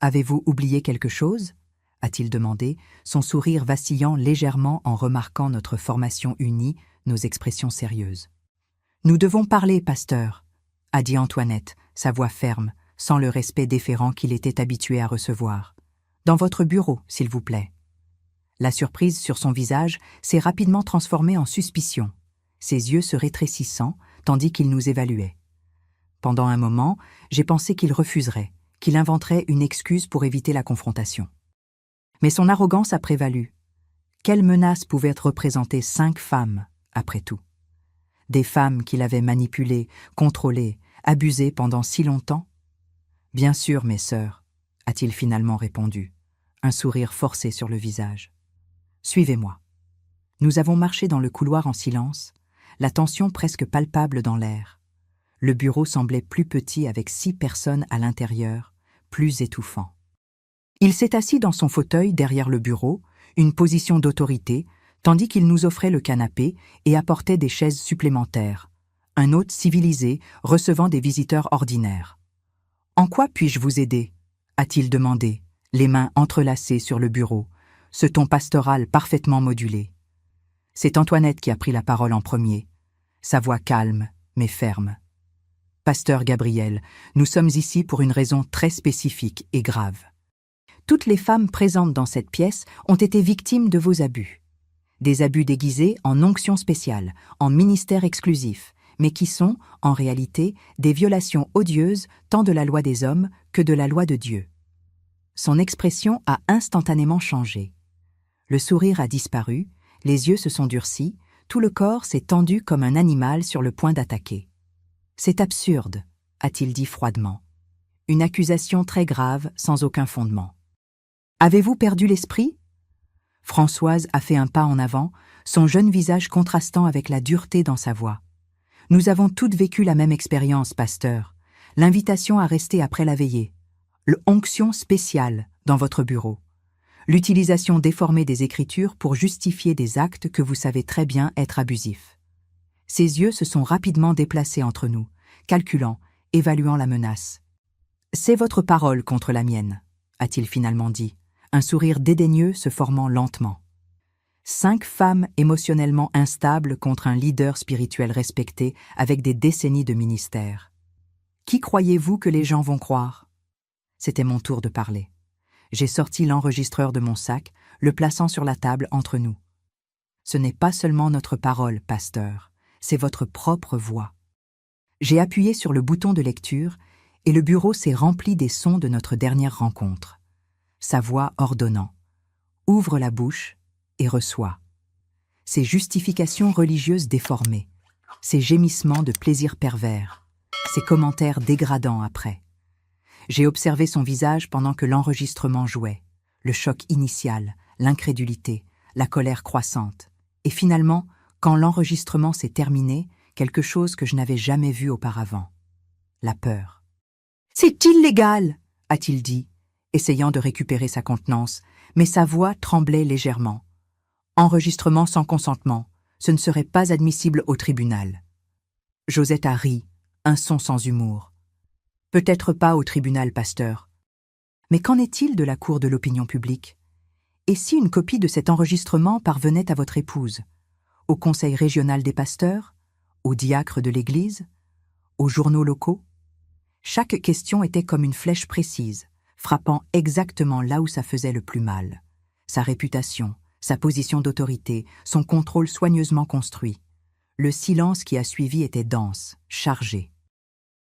avez-vous oublié quelque chose ?» a-t-il demandé, son sourire vacillant légèrement en remarquant notre formation unie, nos expressions sérieuses. « Nous devons parler, pasteur, » a dit Antoinette, sa voix ferme, sans le respect déférent qu'il était habitué à recevoir. « Dans votre bureau, s'il vous plaît. » La surprise sur son visage s'est rapidement transformée en suspicion, ses yeux se rétrécissant tandis qu'il nous évaluait. Pendant un moment, j'ai pensé qu'il refuserait, qu'il inventerait une excuse pour éviter la confrontation. Mais son arrogance a prévalu. Quelle menace pouvaient représenter 5 femmes, après tout? Des femmes qu'il avait manipulées, contrôlées, abusées pendant si longtemps? « Bien sûr, mes sœurs, » a-t-il finalement répondu, un sourire forcé sur le visage. « Suivez-moi. » Nous avons marché dans le couloir en silence, la tension presque palpable dans l'air. Le bureau semblait plus petit avec 6 personnes à l'intérieur, plus étouffant. Il s'est assis dans son fauteuil derrière le bureau, une position d'autorité, tandis qu'il nous offrait le canapé et apportait des chaises supplémentaires, un hôte civilisé recevant des visiteurs ordinaires. « En quoi puis-je vous aider ?» a-t-il demandé, les mains entrelacées sur le bureau, ce ton pastoral parfaitement modulé. C'est Antoinette qui a pris la parole en premier, sa voix calme mais ferme. « Pasteur Gabriel, nous sommes ici pour une raison très spécifique et grave. Toutes les femmes présentes dans cette pièce ont été victimes de vos abus. Des abus déguisés en onction spéciale, en ministère exclusif, mais qui sont, en réalité, des violations odieuses tant de la loi des hommes que de la loi de Dieu. » Son expression a instantanément changé. Le sourire a disparu, les yeux se sont durcis, tout le corps s'est tendu comme un animal sur le point d'attaquer. « C'est absurde, » a-t-il dit froidement. Une accusation très grave, sans aucun fondement. « Avez-vous perdu l'esprit ?» Françoise a fait un pas en avant, son jeune visage contrastant avec la dureté dans sa voix. « Nous avons toutes vécu la même expérience, pasteur. L'invitation à rester après la veillée. L'onction spéciale dans votre bureau. L'utilisation déformée des Écritures pour justifier des actes que vous savez très bien être abusifs. » Ses yeux se sont rapidement déplacés entre nous, calculant, évaluant la menace. « C'est votre parole contre la mienne, » a-t-il finalement dit, un sourire dédaigneux se formant lentement. 5 femmes émotionnellement instables contre un leader spirituel respecté avec des décennies de ministère. Qui croyez-vous que les gens vont croire? C'était mon tour de parler. J'ai sorti l'enregistreur de mon sac, le plaçant sur la table entre nous. Ce n'est pas seulement notre parole, pasteur, c'est votre propre voix. J'ai appuyé sur le bouton de lecture et le bureau s'est rempli des sons de notre dernière rencontre. Sa voix ordonnant « Ouvre la bouche et reçois ». Ses justifications religieuses déformées, ses gémissements de plaisir pervers, ses commentaires dégradants après. J'ai observé son visage pendant que l'enregistrement jouait, le choc initial, l'incrédulité, la colère croissante. Et finalement, quand l'enregistrement s'est terminé, quelque chose que je n'avais jamais vu auparavant. La peur. « C'est illégal !» a-t-il dit, essayant de récupérer sa contenance, mais sa voix tremblait légèrement. Enregistrement sans consentement, ce ne serait pas admissible au tribunal. Josette a ri, un son sans humour. Peut-être pas au tribunal, pasteur. Mais qu'en est-il de la cour de l'opinion publique? Et si une copie de cet enregistrement parvenait à votre épouse, au conseil régional des pasteurs, au diacre de l'Église, aux journaux locaux? Chaque question était comme une flèche précise, frappant exactement là où ça faisait le plus mal. Sa réputation, sa position d'autorité, son contrôle soigneusement construit. Le silence qui a suivi était dense, chargé.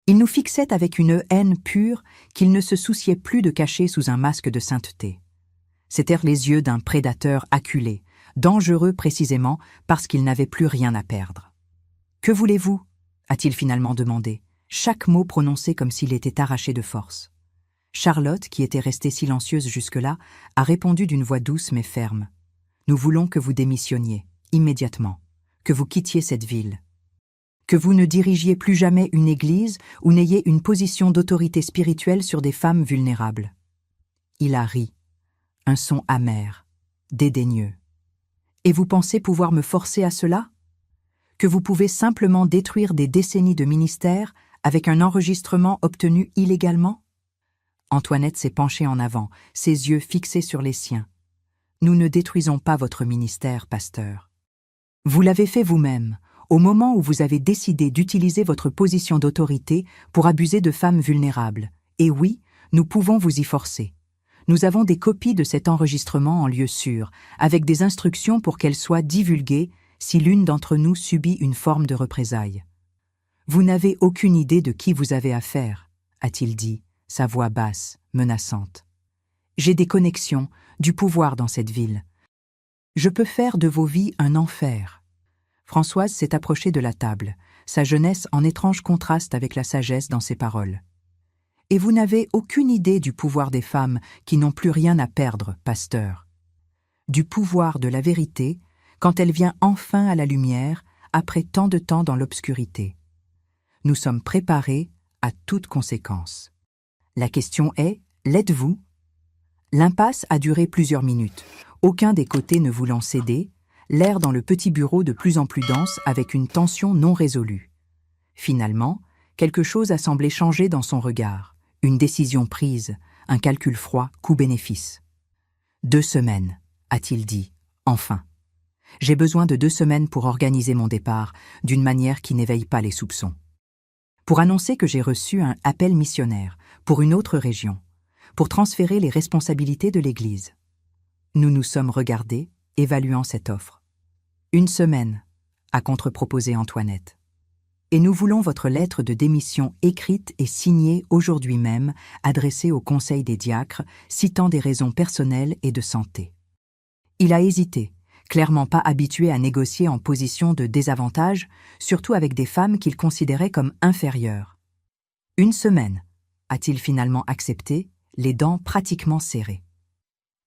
Il nous fixait avec une haine pure qu'il ne se souciait plus de cacher sous un masque de sainteté. C'étaient les yeux d'un prédateur acculé, dangereux précisément parce qu'il n'avait plus rien à perdre. « Que voulez-vous » a-t-il finalement demandé, chaque mot prononcé comme s'il était arraché de force. Charlotte, qui était restée silencieuse jusque-là, a répondu d'une voix douce mais ferme. « Nous voulons que vous démissionniez, immédiatement, que vous quittiez cette ville. Que vous ne dirigiez plus jamais une église ou n'ayez une position d'autorité spirituelle sur des femmes vulnérables. » Il a ri, un son amer, dédaigneux. « Et vous pensez pouvoir me forcer à cela ? Que vous pouvez simplement détruire des décennies de ministère avec un enregistrement obtenu illégalement ?» Antoinette s'est penchée en avant, ses yeux fixés sur les siens. « Nous ne détruisons pas votre ministère, pasteur. Vous l'avez fait vous-même, au moment où vous avez décidé d'utiliser votre position d'autorité pour abuser de femmes vulnérables. Et oui, nous pouvons vous y forcer. Nous avons des copies de cet enregistrement en lieu sûr, avec des instructions pour qu'elles soient divulguées si l'une d'entre nous subit une forme de représailles. Vous n'avez aucune idée de qui vous avez affaire, a-t-il dit, sa voix basse, menaçante. J'ai des connexions, du pouvoir dans cette ville. Je peux faire de vos vies un enfer. Françoise s'est approchée de la table, sa jeunesse en étrange contraste avec la sagesse dans ses paroles. Et vous n'avez aucune idée du pouvoir des femmes qui n'ont plus rien à perdre, pasteur. Du pouvoir de la vérité, quand elle vient enfin à la lumière, après tant de temps dans l'obscurité. Nous sommes préparés à toute conséquence. La question est, l'êtes-vous ? L'impasse a duré plusieurs minutes, aucun des côtés ne voulant céder, l'air dans le petit bureau de plus en plus dense avec une tension non résolue. Finalement, quelque chose a semblé changer dans son regard, une décision prise, un calcul froid, coût-bénéfice. 2 semaines, a-t-il dit, enfin. J'ai besoin de 2 semaines pour organiser mon départ, d'une manière qui n'éveille pas les soupçons. Pour annoncer que j'ai reçu un appel missionnaire, pour une autre région, pour transférer les responsabilités de l'Église. Nous nous sommes regardés, évaluant cette offre. 1 semaine, a contre-proposé Antoinette. Et nous voulons votre lettre de démission écrite et signée aujourd'hui même, adressée au Conseil des diacres, citant des raisons personnelles et de santé. Il a hésité, clairement pas habitué à négocier en position de désavantage, surtout avec des femmes qu'il considérait comme inférieures. 1 semaine, a-t-il finalement accepté, les dents pratiquement serrées.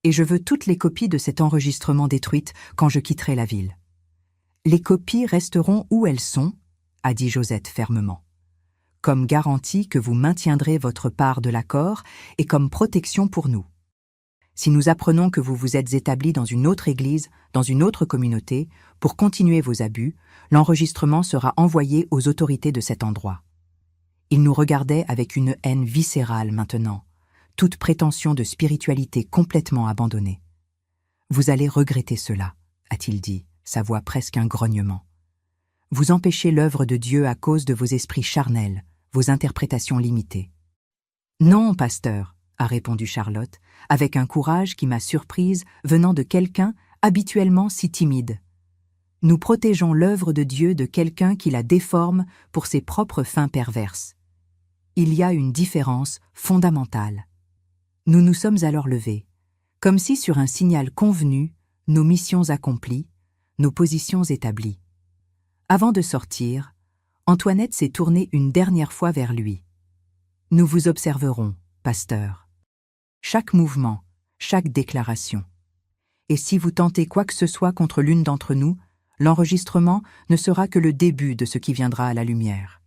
Et je veux toutes les copies de cet enregistrement détruites quand je quitterai la ville. Les copies resteront où elles sont, a dit Josette fermement, comme garantie que vous maintiendrez votre part de l'accord et comme protection pour nous. Si nous apprenons que vous vous êtes établi dans une autre église, dans une autre communauté, pour continuer vos abus, l'enregistrement sera envoyé aux autorités de cet endroit. Il nous regardait avec une haine viscérale maintenant, toute prétention de spiritualité complètement abandonnée. « Vous allez regretter cela, » a-t-il dit, sa voix presque un grognement. « Vous empêchez l'œuvre de Dieu à cause de vos esprits charnels, vos interprétations limitées. »« Non, pasteur, » a répondu Charlotte, avec un courage qui m'a surprise venant de quelqu'un habituellement si timide. « Nous protégeons l'œuvre de Dieu de quelqu'un qui la déforme pour ses propres fins perverses. Il y a une différence fondamentale. » Nous nous sommes alors levés, comme si sur un signal convenu, nos missions accomplies, nos positions établies. Avant de sortir, Antoinette s'est tournée une dernière fois vers lui. « Nous vous observerons, pasteur. Chaque mouvement, chaque déclaration. Et si vous tentez quoi que ce soit contre l'une d'entre nous, l'enregistrement ne sera que le début de ce qui viendra à la lumière.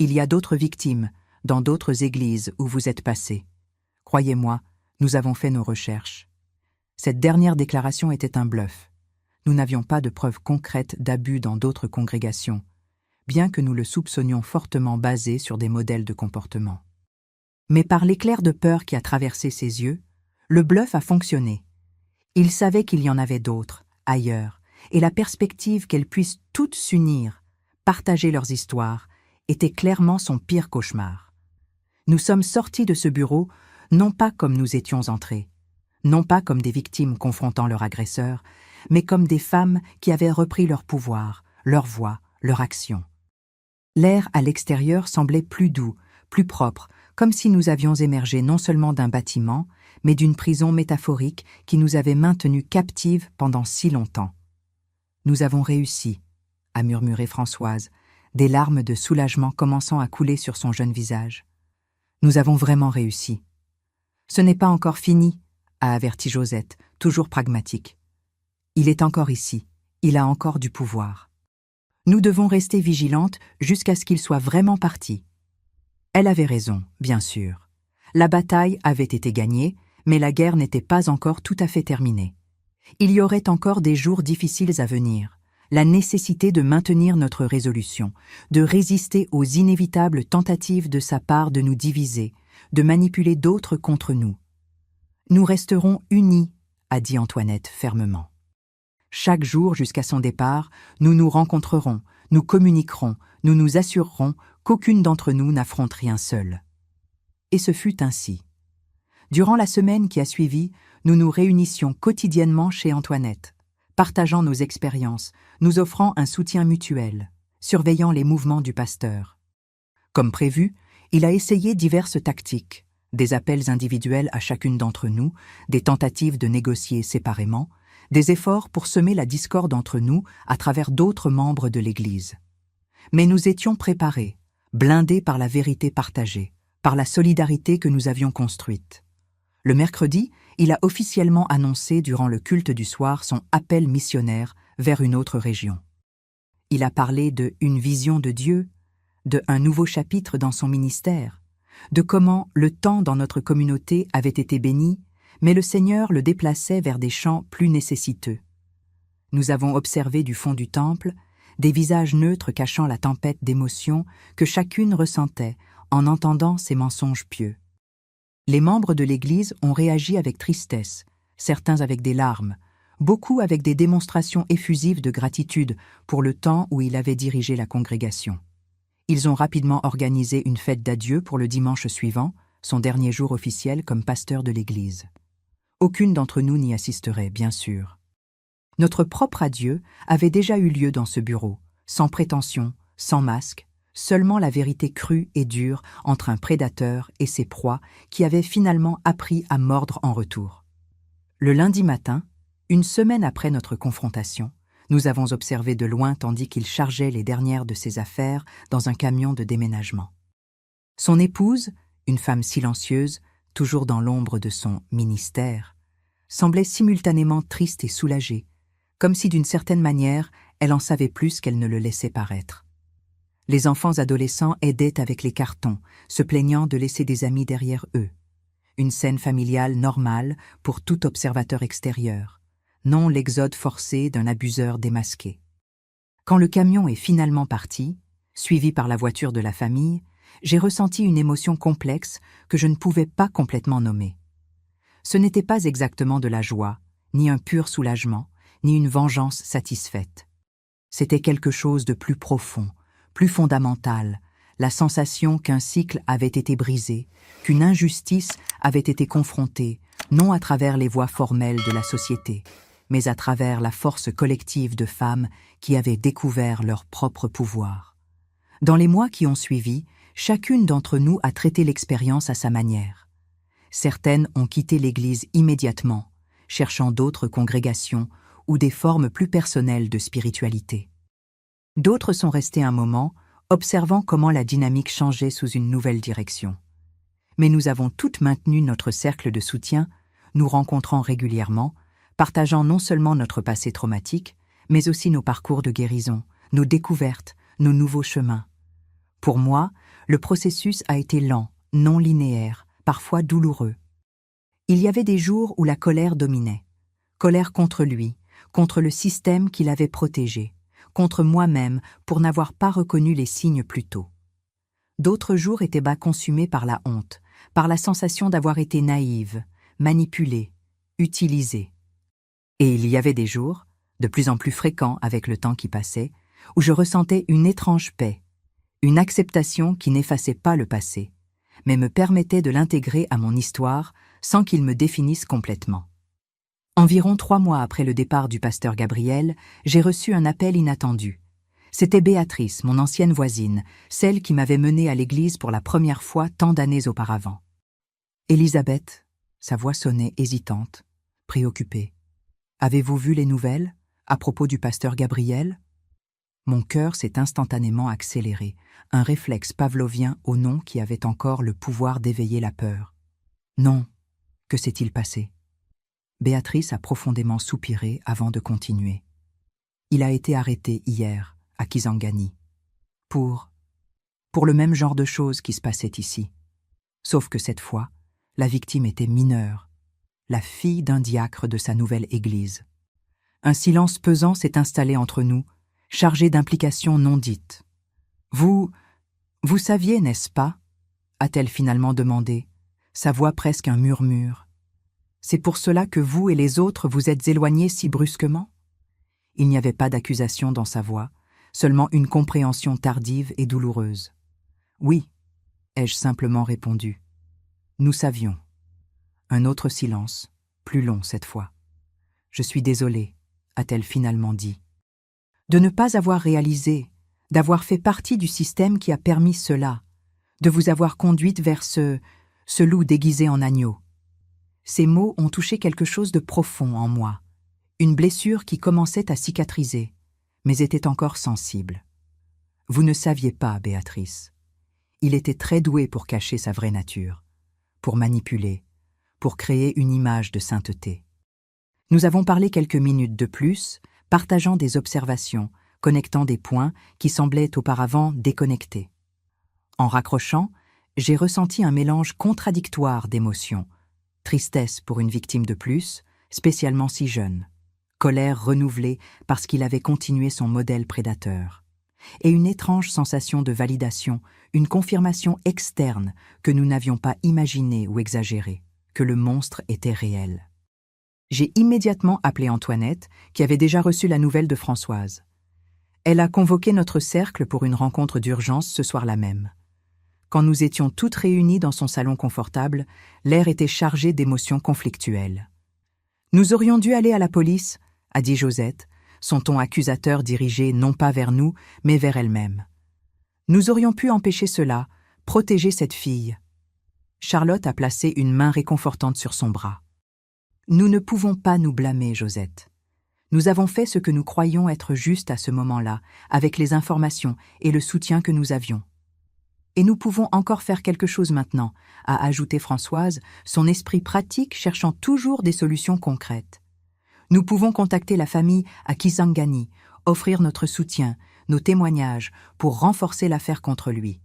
Il y a d'autres victimes dans d'autres églises où vous êtes passés. Croyez-moi, nous avons fait nos recherches. Cette dernière déclaration était un bluff. Nous n'avions pas de preuves concrètes d'abus dans d'autres congrégations, bien que nous le soupçonnions fortement basé sur des modèles de comportement. Mais par l'éclair de peur qui a traversé ses yeux, le bluff a fonctionné. Il savait qu'il y en avait d'autres, ailleurs, et la perspective qu'elles puissent toutes s'unir, partager leurs histoires, était clairement son pire cauchemar. Nous sommes sortis de ce bureau non pas comme nous étions entrés. non pas comme des victimes confrontant leur agresseur, mais comme des femmes qui avaient repris leur pouvoir, leur voix, leur action. L'air à l'extérieur semblait plus doux, plus propre, comme si nous avions émergé non seulement d'un bâtiment, mais d'une prison métaphorique qui nous avait maintenus captives pendant si longtemps. « Nous avons réussi », a murmuré Françoise, des larmes de soulagement commençant à couler sur son jeune visage. « Nous avons vraiment réussi. »« Ce n'est pas encore fini », a averti Josette, toujours pragmatique. « Il est encore ici, il a encore du pouvoir. Nous devons rester vigilantes jusqu'à ce qu'il soit vraiment parti. » Elle avait raison, bien sûr. La bataille avait été gagnée, mais la guerre n'était pas encore tout à fait terminée. Il y aurait encore des jours difficiles à venir. La nécessité de maintenir notre résolution, de résister aux inévitables tentatives de sa part de nous diviser, de manipuler d'autres contre nous. « Nous resterons unis », a dit Antoinette fermement. Chaque jour jusqu'à son départ, nous nous rencontrerons, nous communiquerons, nous nous assurerons qu'aucune d'entre nous n'affronte rien seul. Et ce fut ainsi. Durant la semaine qui a suivi, nous nous réunissions quotidiennement chez Antoinette, partageant nos expériences, nous offrant un soutien mutuel, surveillant les mouvements du pasteur. Comme prévu, il a essayé diverses tactiques, des appels individuels à chacune d'entre nous, des tentatives de négocier séparément, des efforts pour semer la discorde entre nous à travers d'autres membres de l'Église. Mais nous étions préparés, blindés par la vérité partagée, par la solidarité que nous avions construite. Le mercredi, il a officiellement annoncé durant le culte du soir son appel missionnaire vers une autre région. Il a parlé de « une vision de Dieu », de « un nouveau chapitre dans son ministère », de comment le temps dans notre communauté avait été béni, mais le Seigneur le déplaçait vers des champs plus nécessiteux. Nous avons observé du fond du temple des visages neutres cachant la tempête d'émotions que chacune ressentait en entendant ces mensonges pieux. Les membres de l'Église ont réagi avec tristesse, certains avec des larmes, beaucoup avec des démonstrations effusives de gratitude pour le temps où il avait dirigé la congrégation. Ils ont rapidement organisé une fête d'adieu pour le dimanche suivant, son dernier jour officiel comme pasteur de l'Église. Aucune d'entre nous n'y assisterait, bien sûr. Notre propre adieu avait déjà eu lieu dans ce bureau, sans prétention, sans masque, seulement la vérité crue et dure entre un prédateur et ses proies qui avaient finalement appris à mordre en retour. Le lundi matin, une semaine après notre confrontation, nous avons observé de loin tandis qu'il chargeait les dernières de ses affaires dans un camion de déménagement. Son épouse, une femme silencieuse, toujours dans l'ombre de son ministère, semblait simultanément triste et soulagée, comme si d'une certaine manière elle en savait plus qu'elle ne le laissait paraître. Les enfants adolescents aidaient avec les cartons, se plaignant de laisser des amis derrière eux. Une scène familiale normale pour tout observateur extérieur, non l'exode forcé d'un abuseur démasqué. Quand le camion est finalement parti, suivi par la voiture de la famille, j'ai ressenti une émotion complexe que je ne pouvais pas complètement nommer. Ce n'était pas exactement de la joie, ni un pur soulagement, ni une vengeance satisfaite. C'était quelque chose de plus profond, plus fondamental, la sensation qu'un cycle avait été brisé, qu'une injustice avait été confrontée, non à travers les voies formelles de la société, mais à travers la force collective de femmes qui avaient découvert leur propre pouvoir. Dans les mois qui ont suivi, chacune d'entre nous a traité l'expérience à sa manière. Certaines ont quitté l'Église immédiatement, cherchant d'autres congrégations ou des formes plus personnelles de spiritualité. D'autres sont restés un moment, observant comment la dynamique changeait sous une nouvelle direction. Mais nous avons toutes maintenu notre cercle de soutien, nous rencontrant régulièrement, partageant non seulement notre passé traumatique, mais aussi nos parcours de guérison, nos découvertes, nos nouveaux chemins. Pour moi, le processus a été lent, non linéaire, parfois douloureux. Il y avait des jours où la colère dominait. Colère contre lui, contre le système qui l'avait protégé, contre moi-même pour n'avoir pas reconnu les signes plus tôt. D'autres jours étaient consumés par la honte, par la sensation d'avoir été naïve, manipulée, utilisée. Et il y avait des jours, de plus en plus fréquents avec le temps qui passait, où je ressentais une étrange paix, une acceptation qui n'effaçait pas le passé, mais me permettait de l'intégrer à mon histoire sans qu'il me définisse complètement. Environ 3 mois après le départ du pasteur Gabriel, j'ai reçu un appel inattendu. C'était Béatrice, mon ancienne voisine, celle qui m'avait menée à l'église pour la première fois tant d'années auparavant. « Élisabeth », sa voix sonnait hésitante, préoccupée. « Avez-vous vu les nouvelles à propos du pasteur Gabriel ?» Mon cœur s'est instantanément accéléré, un réflexe pavlovien au nom qui avait encore le pouvoir d'éveiller la peur. « Non, que s'est-il passé ?» Béatrice a profondément soupiré avant de continuer. « Il a été arrêté hier, à Kisangani. Pour le même genre de choses qui se passaient ici. Sauf que cette fois, la victime était mineure, la fille d'un diacre de sa nouvelle église. Un silence pesant s'est installé entre nous, chargé d'implications non dites. « Vous saviez, n'est-ce pas ?» a-t-elle finalement demandé, sa voix presque un murmure. « C'est pour cela que vous et les autres vous êtes éloignés si brusquement ?» Il n'y avait pas d'accusation dans sa voix, seulement une compréhension tardive et douloureuse. « Oui, » ai-je simplement répondu. « Nous savions. » Un autre silence, plus long cette fois. « Je suis désolée, » a-t-elle finalement dit. De ne pas avoir réalisé, d'avoir fait partie du système qui a permis cela, de vous avoir conduite vers ce loup déguisé en agneau. Ces mots ont touché quelque chose de profond en moi, une blessure qui commençait à cicatriser, mais était encore sensible. Vous ne saviez pas, Béatrice. Il était très doué pour cacher sa vraie nature, pour manipuler, pour créer une image de sainteté. Nous avons parlé quelques minutes de plus, partageant des observations, connectant des points qui semblaient auparavant déconnectés. En raccrochant, j'ai ressenti un mélange contradictoire d'émotions. Tristesse pour une victime de plus, spécialement si jeune. Colère renouvelée parce qu'il avait continué son modèle prédateur. Et une étrange sensation de validation, une confirmation externe que nous n'avions pas imaginée ou exagérée, que le monstre était réel. J'ai immédiatement appelé Antoinette, qui avait déjà reçu la nouvelle de Françoise. Elle a convoqué notre cercle pour une rencontre d'urgence ce soir-là même. Quand nous étions toutes réunies dans son salon confortable, l'air était chargé d'émotions conflictuelles. « Nous aurions dû aller à la police », a dit Josette, son ton accusateur dirigé non pas vers nous, mais vers elle-même. « Nous aurions pu empêcher cela, protéger cette fille. » Charlotte a placé une main réconfortante sur son bras. « Nous ne pouvons pas nous blâmer, Josette. Nous avons fait ce que nous croyions être juste à ce moment-là, avec les informations et le soutien que nous avions. Et nous pouvons encore faire quelque chose maintenant, a ajouté Françoise, son esprit pratique cherchant toujours des solutions concrètes. Nous pouvons contacter la famille à Kisangani, offrir notre soutien, nos témoignages, pour renforcer l'affaire contre lui.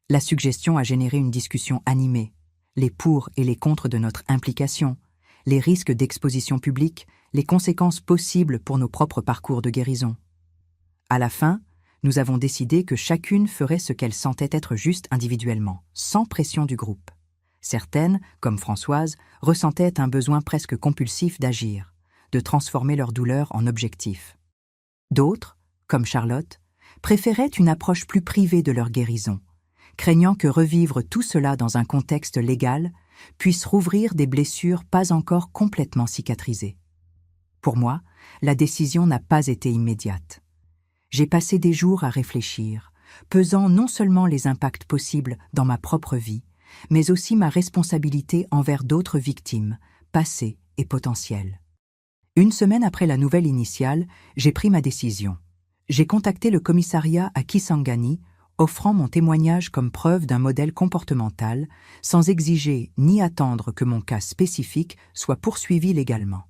La suggestion a généré une discussion animée, les pour et les contre de notre implication, les risques d'exposition publique, les conséquences possibles pour nos propres parcours de guérison. À la fin, nous avons décidé que chacune ferait ce qu'elle sentait être juste individuellement, sans pression du groupe. Certaines, comme Françoise, ressentaient un besoin presque compulsif d'agir, de transformer leur douleur en objectif. D'autres, comme Charlotte, préféraient une approche plus privée de leur guérison, craignant que revivre tout cela dans un contexte légal puisse rouvrir des blessures pas encore complètement cicatrisées. Pour moi, la décision n'a pas été immédiate. J'ai passé des jours à réfléchir, pesant non seulement les impacts possibles dans ma propre vie, mais aussi ma responsabilité envers d'autres victimes, passées et potentielles. Une semaine après la nouvelle initiale, j'ai pris ma décision. J'ai contacté le commissariat à Kisangani, offrant mon témoignage comme preuve d'un modèle comportemental, sans exiger ni attendre que mon cas spécifique soit poursuivi légalement.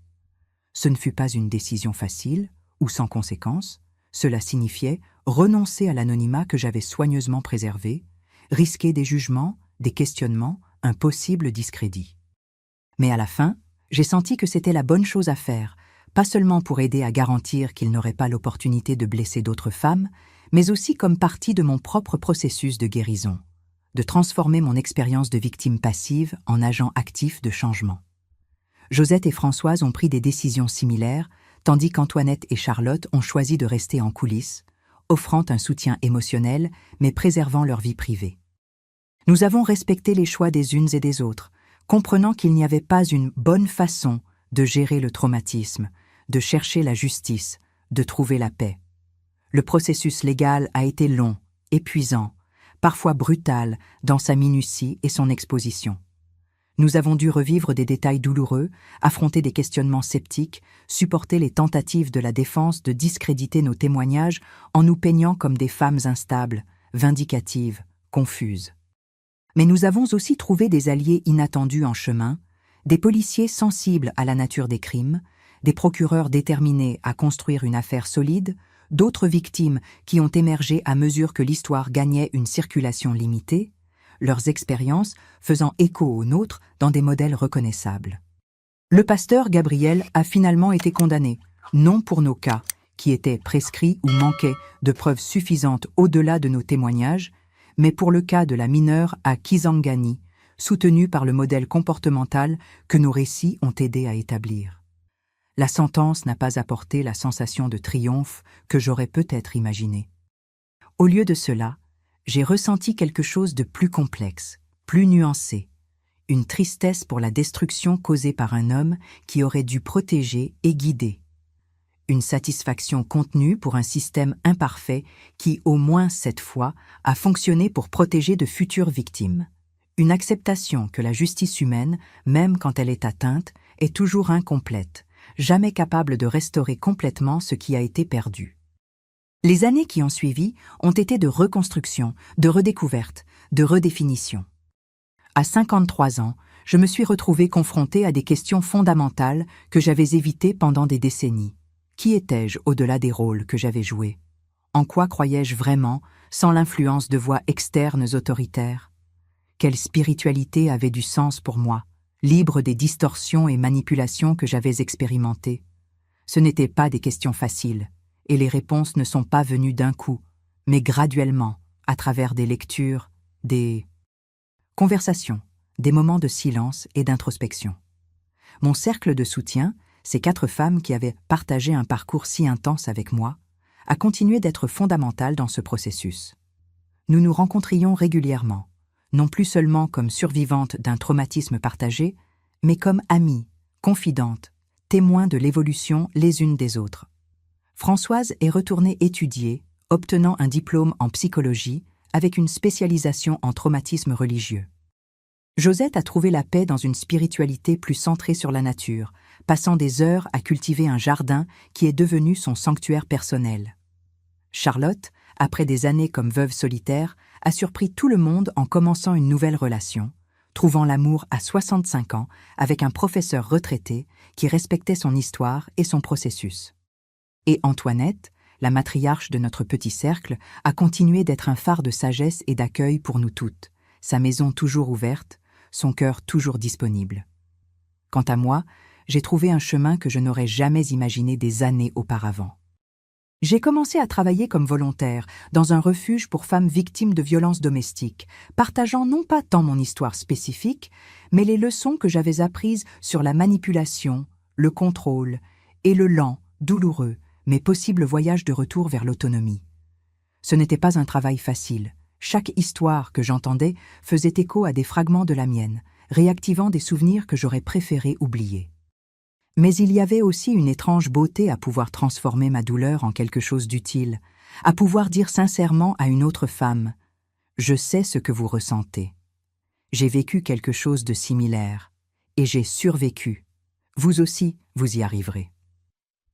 Ce ne fut pas une décision facile ou sans conséquence. Cela signifiait renoncer à l'anonymat que j'avais soigneusement préservé, risquer des jugements, des questionnements, un possible discrédit. Mais à la fin, j'ai senti que c'était la bonne chose à faire, pas seulement pour aider à garantir qu'il n'aurait pas l'opportunité de blesser d'autres femmes, mais aussi comme partie de mon propre processus de guérison, de transformer mon expérience de victime passive en agent actif de changement. Josette et Françoise ont pris des décisions similaires, tandis qu'Antoinette et Charlotte ont choisi de rester en coulisses, offrant un soutien émotionnel, mais préservant leur vie privée. Nous avons respecté les choix des unes et des autres, comprenant qu'il n'y avait pas une bonne façon de gérer le traumatisme, de chercher la justice, de trouver la paix. Le processus légal a été long, épuisant, parfois brutal dans sa minutie et son exposition. Nous avons dû revivre des détails douloureux, affronter des questionnements sceptiques, supporter les tentatives de la défense de discréditer nos témoignages en nous peignant comme des femmes instables, vindicatives, confuses. Mais nous avons aussi trouvé des alliés inattendus en chemin, des policiers sensibles à la nature des crimes, des procureurs déterminés à construire une affaire solide, d'autres victimes qui ont émergé à mesure que l'histoire gagnait une circulation limitée, leurs expériences faisant écho aux nôtres dans des modèles reconnaissables. Le pasteur Gabriel a finalement été condamné, non pour nos cas, qui étaient prescrits ou manquaient de preuves suffisantes au-delà de nos témoignages, mais pour le cas de la mineure à Kisangani, soutenue par le modèle comportemental que nos récits ont aidé à établir. La sentence n'a pas apporté la sensation de triomphe que j'aurais peut-être imaginée. Au lieu de cela, j'ai ressenti quelque chose de plus complexe, plus nuancé, une tristesse pour la destruction causée par un homme qui aurait dû protéger et guider, une satisfaction contenue pour un système imparfait qui, au moins cette fois, a fonctionné pour protéger de futures victimes, une acceptation que la justice humaine, même quand elle est atteinte, est toujours incomplète, jamais capable de restaurer complètement ce qui a été perdu. Les années qui ont suivi ont été de reconstruction, de redécouverte, de redéfinition. À 53 ans, je me suis retrouvée confrontée à des questions fondamentales que j'avais évitées pendant des décennies. Qui étais-je au-delà des rôles que j'avais joués? En quoi croyais-je vraiment, sans l'influence de voix externes autoritaires? Quelle spiritualité avait du sens pour moi, libre des distorsions et manipulations que j'avais expérimentées? Ce n'étaient pas des questions faciles. Et les réponses ne sont pas venues d'un coup, mais graduellement, à travers des lectures, des conversations, des moments de silence et d'introspection. Mon cercle de soutien, ces 4 femmes qui avaient partagé un parcours si intense avec moi, a continué d'être fondamental dans ce processus. Nous nous rencontrions régulièrement, non plus seulement comme survivantes d'un traumatisme partagé, mais comme amies, confidentes, témoins de l'évolution les unes des autres. Françoise est retournée étudier, obtenant un diplôme en psychologie avec une spécialisation en traumatisme religieux. Josette a trouvé la paix dans une spiritualité plus centrée sur la nature, passant des heures à cultiver un jardin qui est devenu son sanctuaire personnel. Charlotte, après des années comme veuve solitaire, a surpris tout le monde en commençant une nouvelle relation, trouvant l'amour à 65 ans avec un professeur retraité qui respectait son histoire et son processus. Et Antoinette, la matriarche de notre petit cercle, a continué d'être un phare de sagesse et d'accueil pour nous toutes, sa maison toujours ouverte, son cœur toujours disponible. Quant à moi, j'ai trouvé un chemin que je n'aurais jamais imaginé des années auparavant. J'ai commencé à travailler comme volontaire dans un refuge pour femmes victimes de violences domestiques, partageant non pas tant mon histoire spécifique, mais les leçons que j'avais apprises sur la manipulation, le contrôle et le lent, douloureux, mais possible voyage de retour vers l'autonomie. Ce n'était pas un travail facile. Chaque histoire que j'entendais faisait écho à des fragments de la mienne, réactivant des souvenirs que j'aurais préféré oublier. Mais il y avait aussi une étrange beauté à pouvoir transformer ma douleur en quelque chose d'utile, à pouvoir dire sincèrement à une autre femme « Je sais ce que vous ressentez. J'ai vécu quelque chose de similaire, et j'ai survécu. Vous aussi, vous y arriverez. »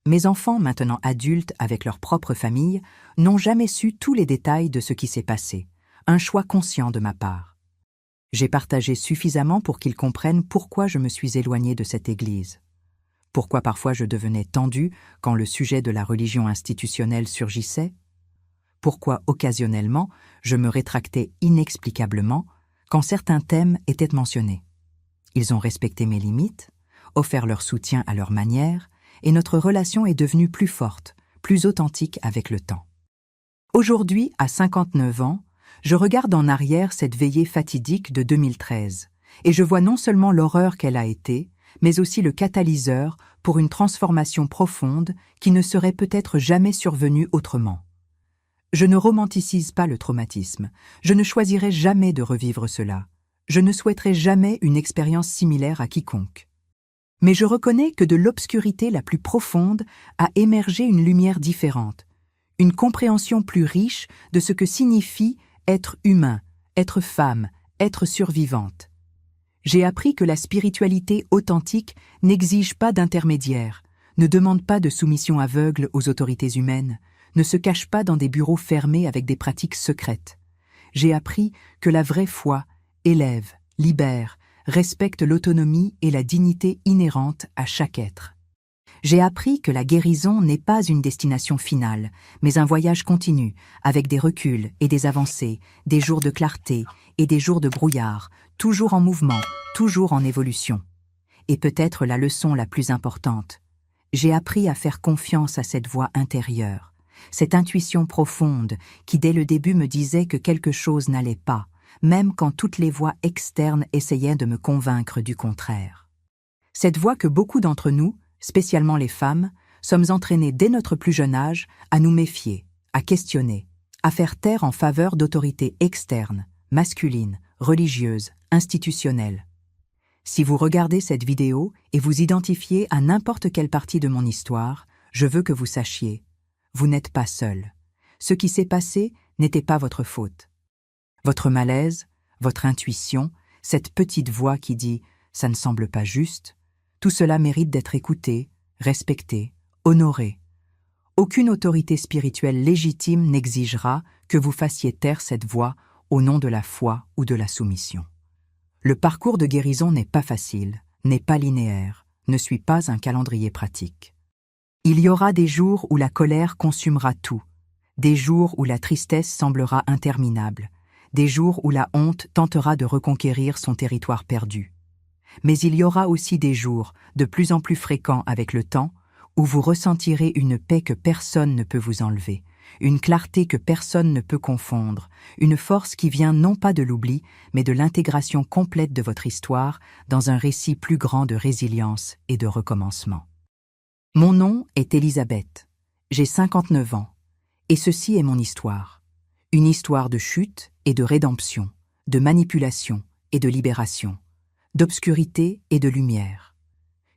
Mes enfants, maintenant adultes avec leur propre famille, n'ont jamais su tous les détails de ce qui s'est passé, un choix conscient de ma part. J'ai partagé suffisamment pour qu'ils comprennent pourquoi je me suis éloignée de cette église, pourquoi parfois je devenais tendue quand le sujet de la religion institutionnelle surgissait, pourquoi occasionnellement je me rétractais inexplicablement quand certains thèmes étaient mentionnés. Ils ont respecté mes limites, offert leur soutien à leur manière, et notre relation est devenue plus forte, plus authentique avec le temps. Aujourd'hui, à 59 ans, je regarde en arrière cette veillée fatidique de 2013, et je vois non seulement l'horreur qu'elle a été, mais aussi le catalyseur pour une transformation profonde qui ne serait peut-être jamais survenue autrement. Je ne romanticise pas le traumatisme, je ne choisirai jamais de revivre cela, je ne souhaiterai jamais une expérience similaire à quiconque. Mais je reconnais que de l'obscurité la plus profonde a émergé une lumière différente, une compréhension plus riche de ce que signifie être humain, être femme, être survivante. J'ai appris que la spiritualité authentique n'exige pas d'intermédiaire, ne demande pas de soumission aveugle aux autorités humaines, ne se cache pas dans des bureaux fermés avec des pratiques secrètes. J'ai appris que la vraie foi élève, libère, respecte l'autonomie et la dignité inhérente à chaque être. J'ai appris que la guérison n'est pas une destination finale, mais un voyage continu, avec des reculs et des avancées, des jours de clarté et des jours de brouillard, toujours en mouvement, toujours en évolution. Et peut-être la leçon la plus importante, j'ai appris à faire confiance à cette voix intérieure, cette intuition profonde qui dès le début me disait que quelque chose n'allait pas, même quand toutes les voix externes essayaient de me convaincre du contraire. Cette voix que beaucoup d'entre nous, spécialement les femmes, sommes entraînées dès notre plus jeune âge à nous méfier, à questionner, à faire taire en faveur d'autorités externes, masculines, religieuses, institutionnelles. Si vous regardez cette vidéo et vous identifiez à n'importe quelle partie de mon histoire, je veux que vous sachiez, vous n'êtes pas seul. Ce qui s'est passé n'était pas votre faute. Votre malaise, votre intuition, cette petite voix qui dit « ça ne semble pas juste », tout cela mérite d'être écouté, respecté, honoré. Aucune autorité spirituelle légitime n'exigera que vous fassiez taire cette voix au nom de la foi ou de la soumission. Le parcours de guérison n'est pas facile, n'est pas linéaire, ne suit pas un calendrier pratique. Il y aura des jours où la colère consumera tout, des jours où la tristesse semblera interminable, des jours où la honte tentera de reconquérir son territoire perdu. Mais il y aura aussi des jours, de plus en plus fréquents avec le temps, où vous ressentirez une paix que personne ne peut vous enlever, une clarté que personne ne peut confondre, une force qui vient non pas de l'oubli, mais de l'intégration complète de votre histoire dans un récit plus grand de résilience et de recommencement. Mon nom est Elisabeth, j'ai 59 ans, et ceci est mon histoire. Une histoire de chute et de rédemption, de manipulation et de libération, d'obscurité et de lumière.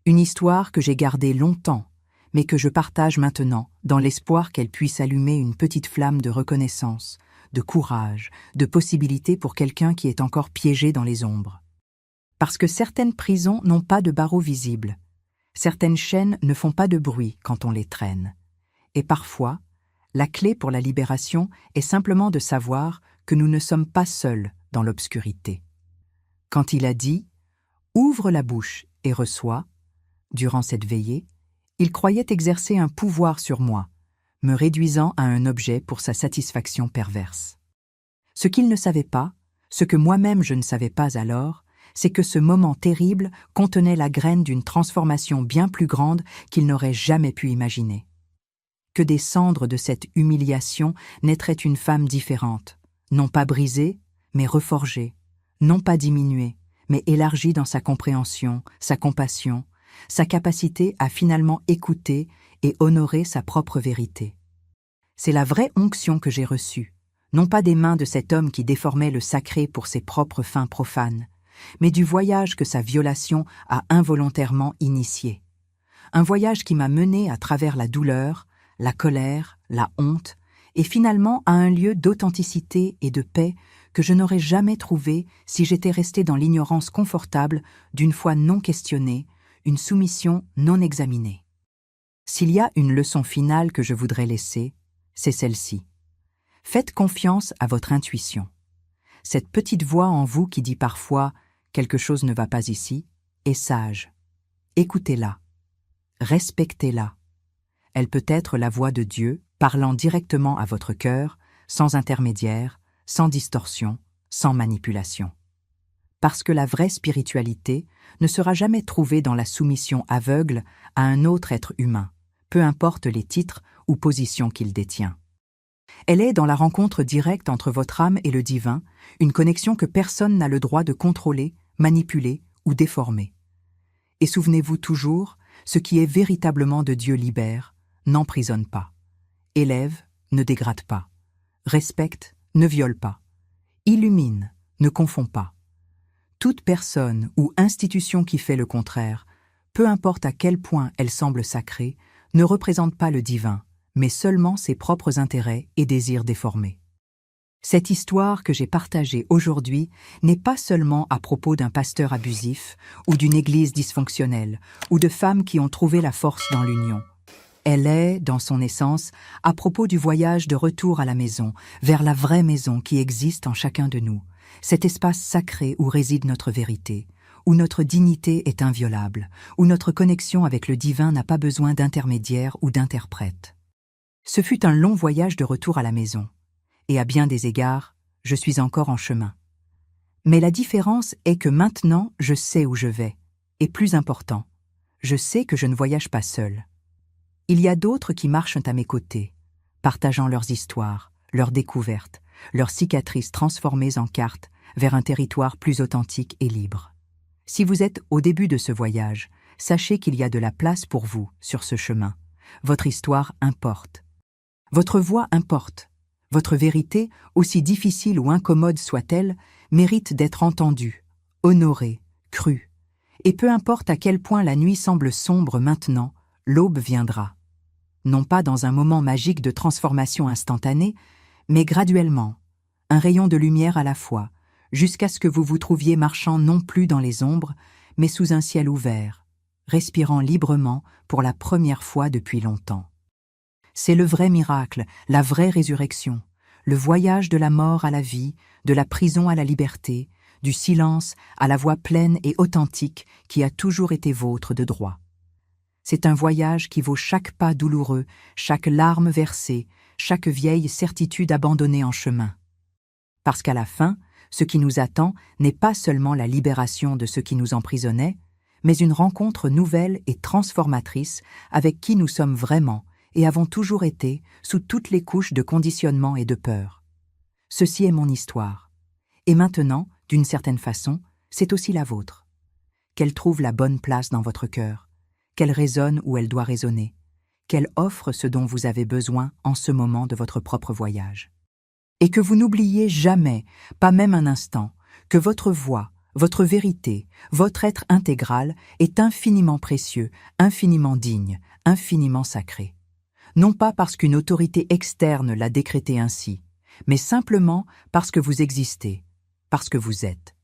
Une histoire que j'ai gardée longtemps, mais que je partage maintenant dans l'espoir qu'elle puisse allumer une petite flamme de reconnaissance, de courage, de possibilité pour quelqu'un qui est encore piégé dans les ombres. Parce que certaines prisons n'ont pas de barreaux visibles, certaines chaînes ne font pas de bruit quand on les traîne. Et parfois, la clé pour la libération est simplement de savoir que nous ne sommes pas seuls dans l'obscurité. Quand il a dit « Ouvre la bouche et reçois », durant cette veillée, il croyait exercer un pouvoir sur moi, me réduisant à un objet pour sa satisfaction perverse. Ce qu'il ne savait pas, ce que moi-même je ne savais pas alors, c'est que ce moment terrible contenait la graine d'une transformation bien plus grande qu'il n'aurait jamais pu imaginer. Que des cendres de cette humiliation naîtrait une femme différente, non pas brisée, mais reforgée, non pas diminuée, mais élargie dans sa compréhension, sa compassion, sa capacité à finalement écouter et honorer sa propre vérité. C'est la vraie onction que j'ai reçue, non pas des mains de cet homme qui déformait le sacré pour ses propres fins profanes, mais du voyage que sa violation a involontairement initié. Un voyage qui m'a mené à travers la douleur, la colère, la honte, et finalement à un lieu d'authenticité et de paix que je n'aurais jamais trouvé si j'étais resté dans l'ignorance confortable d'une foi non questionnée, une soumission non examinée. S'il y a une leçon finale que je voudrais laisser, c'est celle-ci. Faites confiance à votre intuition. Cette petite voix en vous qui dit parfois « quelque chose ne va pas ici » est sage. Écoutez-la. Respectez-la. Elle peut être la voix de Dieu parlant directement à votre cœur, sans intermédiaire, sans distorsion, sans manipulation. Parce que la vraie spiritualité ne sera jamais trouvée dans la soumission aveugle à un autre être humain, peu importe les titres ou positions qu'il détient. Elle est dans la rencontre directe entre votre âme et le divin, une connexion que personne n'a le droit de contrôler, manipuler ou déformer. Et souvenez-vous toujours, ce qui est véritablement de Dieu libère, n'emprisonne pas, élève, ne dégrade pas, respecte, ne viole pas, illumine, ne confond pas. Toute personne ou institution qui fait le contraire peu importe à quel point elle semble sacrée, ne représente pas le divin, mais seulement ses propres intérêts et désirs déformés. Cette histoire que j'ai partagée aujourd'hui n'est pas seulement à propos d'un pasteur abusif ou d'une église dysfonctionnelle ou de femmes qui ont trouvé la force dans l'union. Elle est, dans son essence, à propos du voyage de retour à la maison, vers la vraie maison qui existe en chacun de nous, cet espace sacré où réside notre vérité, où notre dignité est inviolable, où notre connexion avec le divin n'a pas besoin d'intermédiaire ou d'interprète. Ce fut un long voyage de retour à la maison. Et à bien des égards, je suis encore en chemin. Mais la différence est que maintenant, je sais où je vais. Et plus important, je sais que je ne voyage pas seul. Il y a d'autres qui marchent à mes côtés, partageant leurs histoires, leurs découvertes, leurs cicatrices transformées en cartes vers un territoire plus authentique et libre. Si vous êtes au début de ce voyage, sachez qu'il y a de la place pour vous sur ce chemin. Votre histoire importe. Votre voix importe. Votre vérité, aussi difficile ou incommode soit-elle, mérite d'être entendue, honorée, crue. Et peu importe à quel point la nuit semble sombre maintenant, l'aube viendra. Non pas dans un moment magique de transformation instantanée, mais graduellement, un rayon de lumière à la fois, jusqu'à ce que vous vous trouviez marchant non plus dans les ombres, mais sous un ciel ouvert, respirant librement pour la première fois depuis longtemps. C'est le vrai miracle, la vraie résurrection, le voyage de la mort à la vie, de la prison à la liberté, du silence à la voix pleine et authentique qui a toujours été vôtre de droit. C'est un voyage qui vaut chaque pas douloureux, chaque larme versée, chaque vieille certitude abandonnée en chemin. Parce qu'à la fin, ce qui nous attend n'est pas seulement la libération de ce qui nous emprisonnait, mais une rencontre nouvelle et transformatrice avec qui nous sommes vraiment et avons toujours été sous toutes les couches de conditionnement et de peur. Ceci est mon histoire. Et maintenant, d'une certaine façon, c'est aussi la vôtre. Qu'elle trouve la bonne place dans votre cœur, qu'elle résonne où elle doit résonner, qu'elle offre ce dont vous avez besoin en ce moment de votre propre voyage. Et que vous n'oubliez jamais, pas même un instant, que votre voix, votre vérité, votre être intégral est infiniment précieux, infiniment digne, infiniment sacré. Non pas parce qu'une autorité externe l'a décrété ainsi, mais simplement parce que vous existez, parce que vous êtes.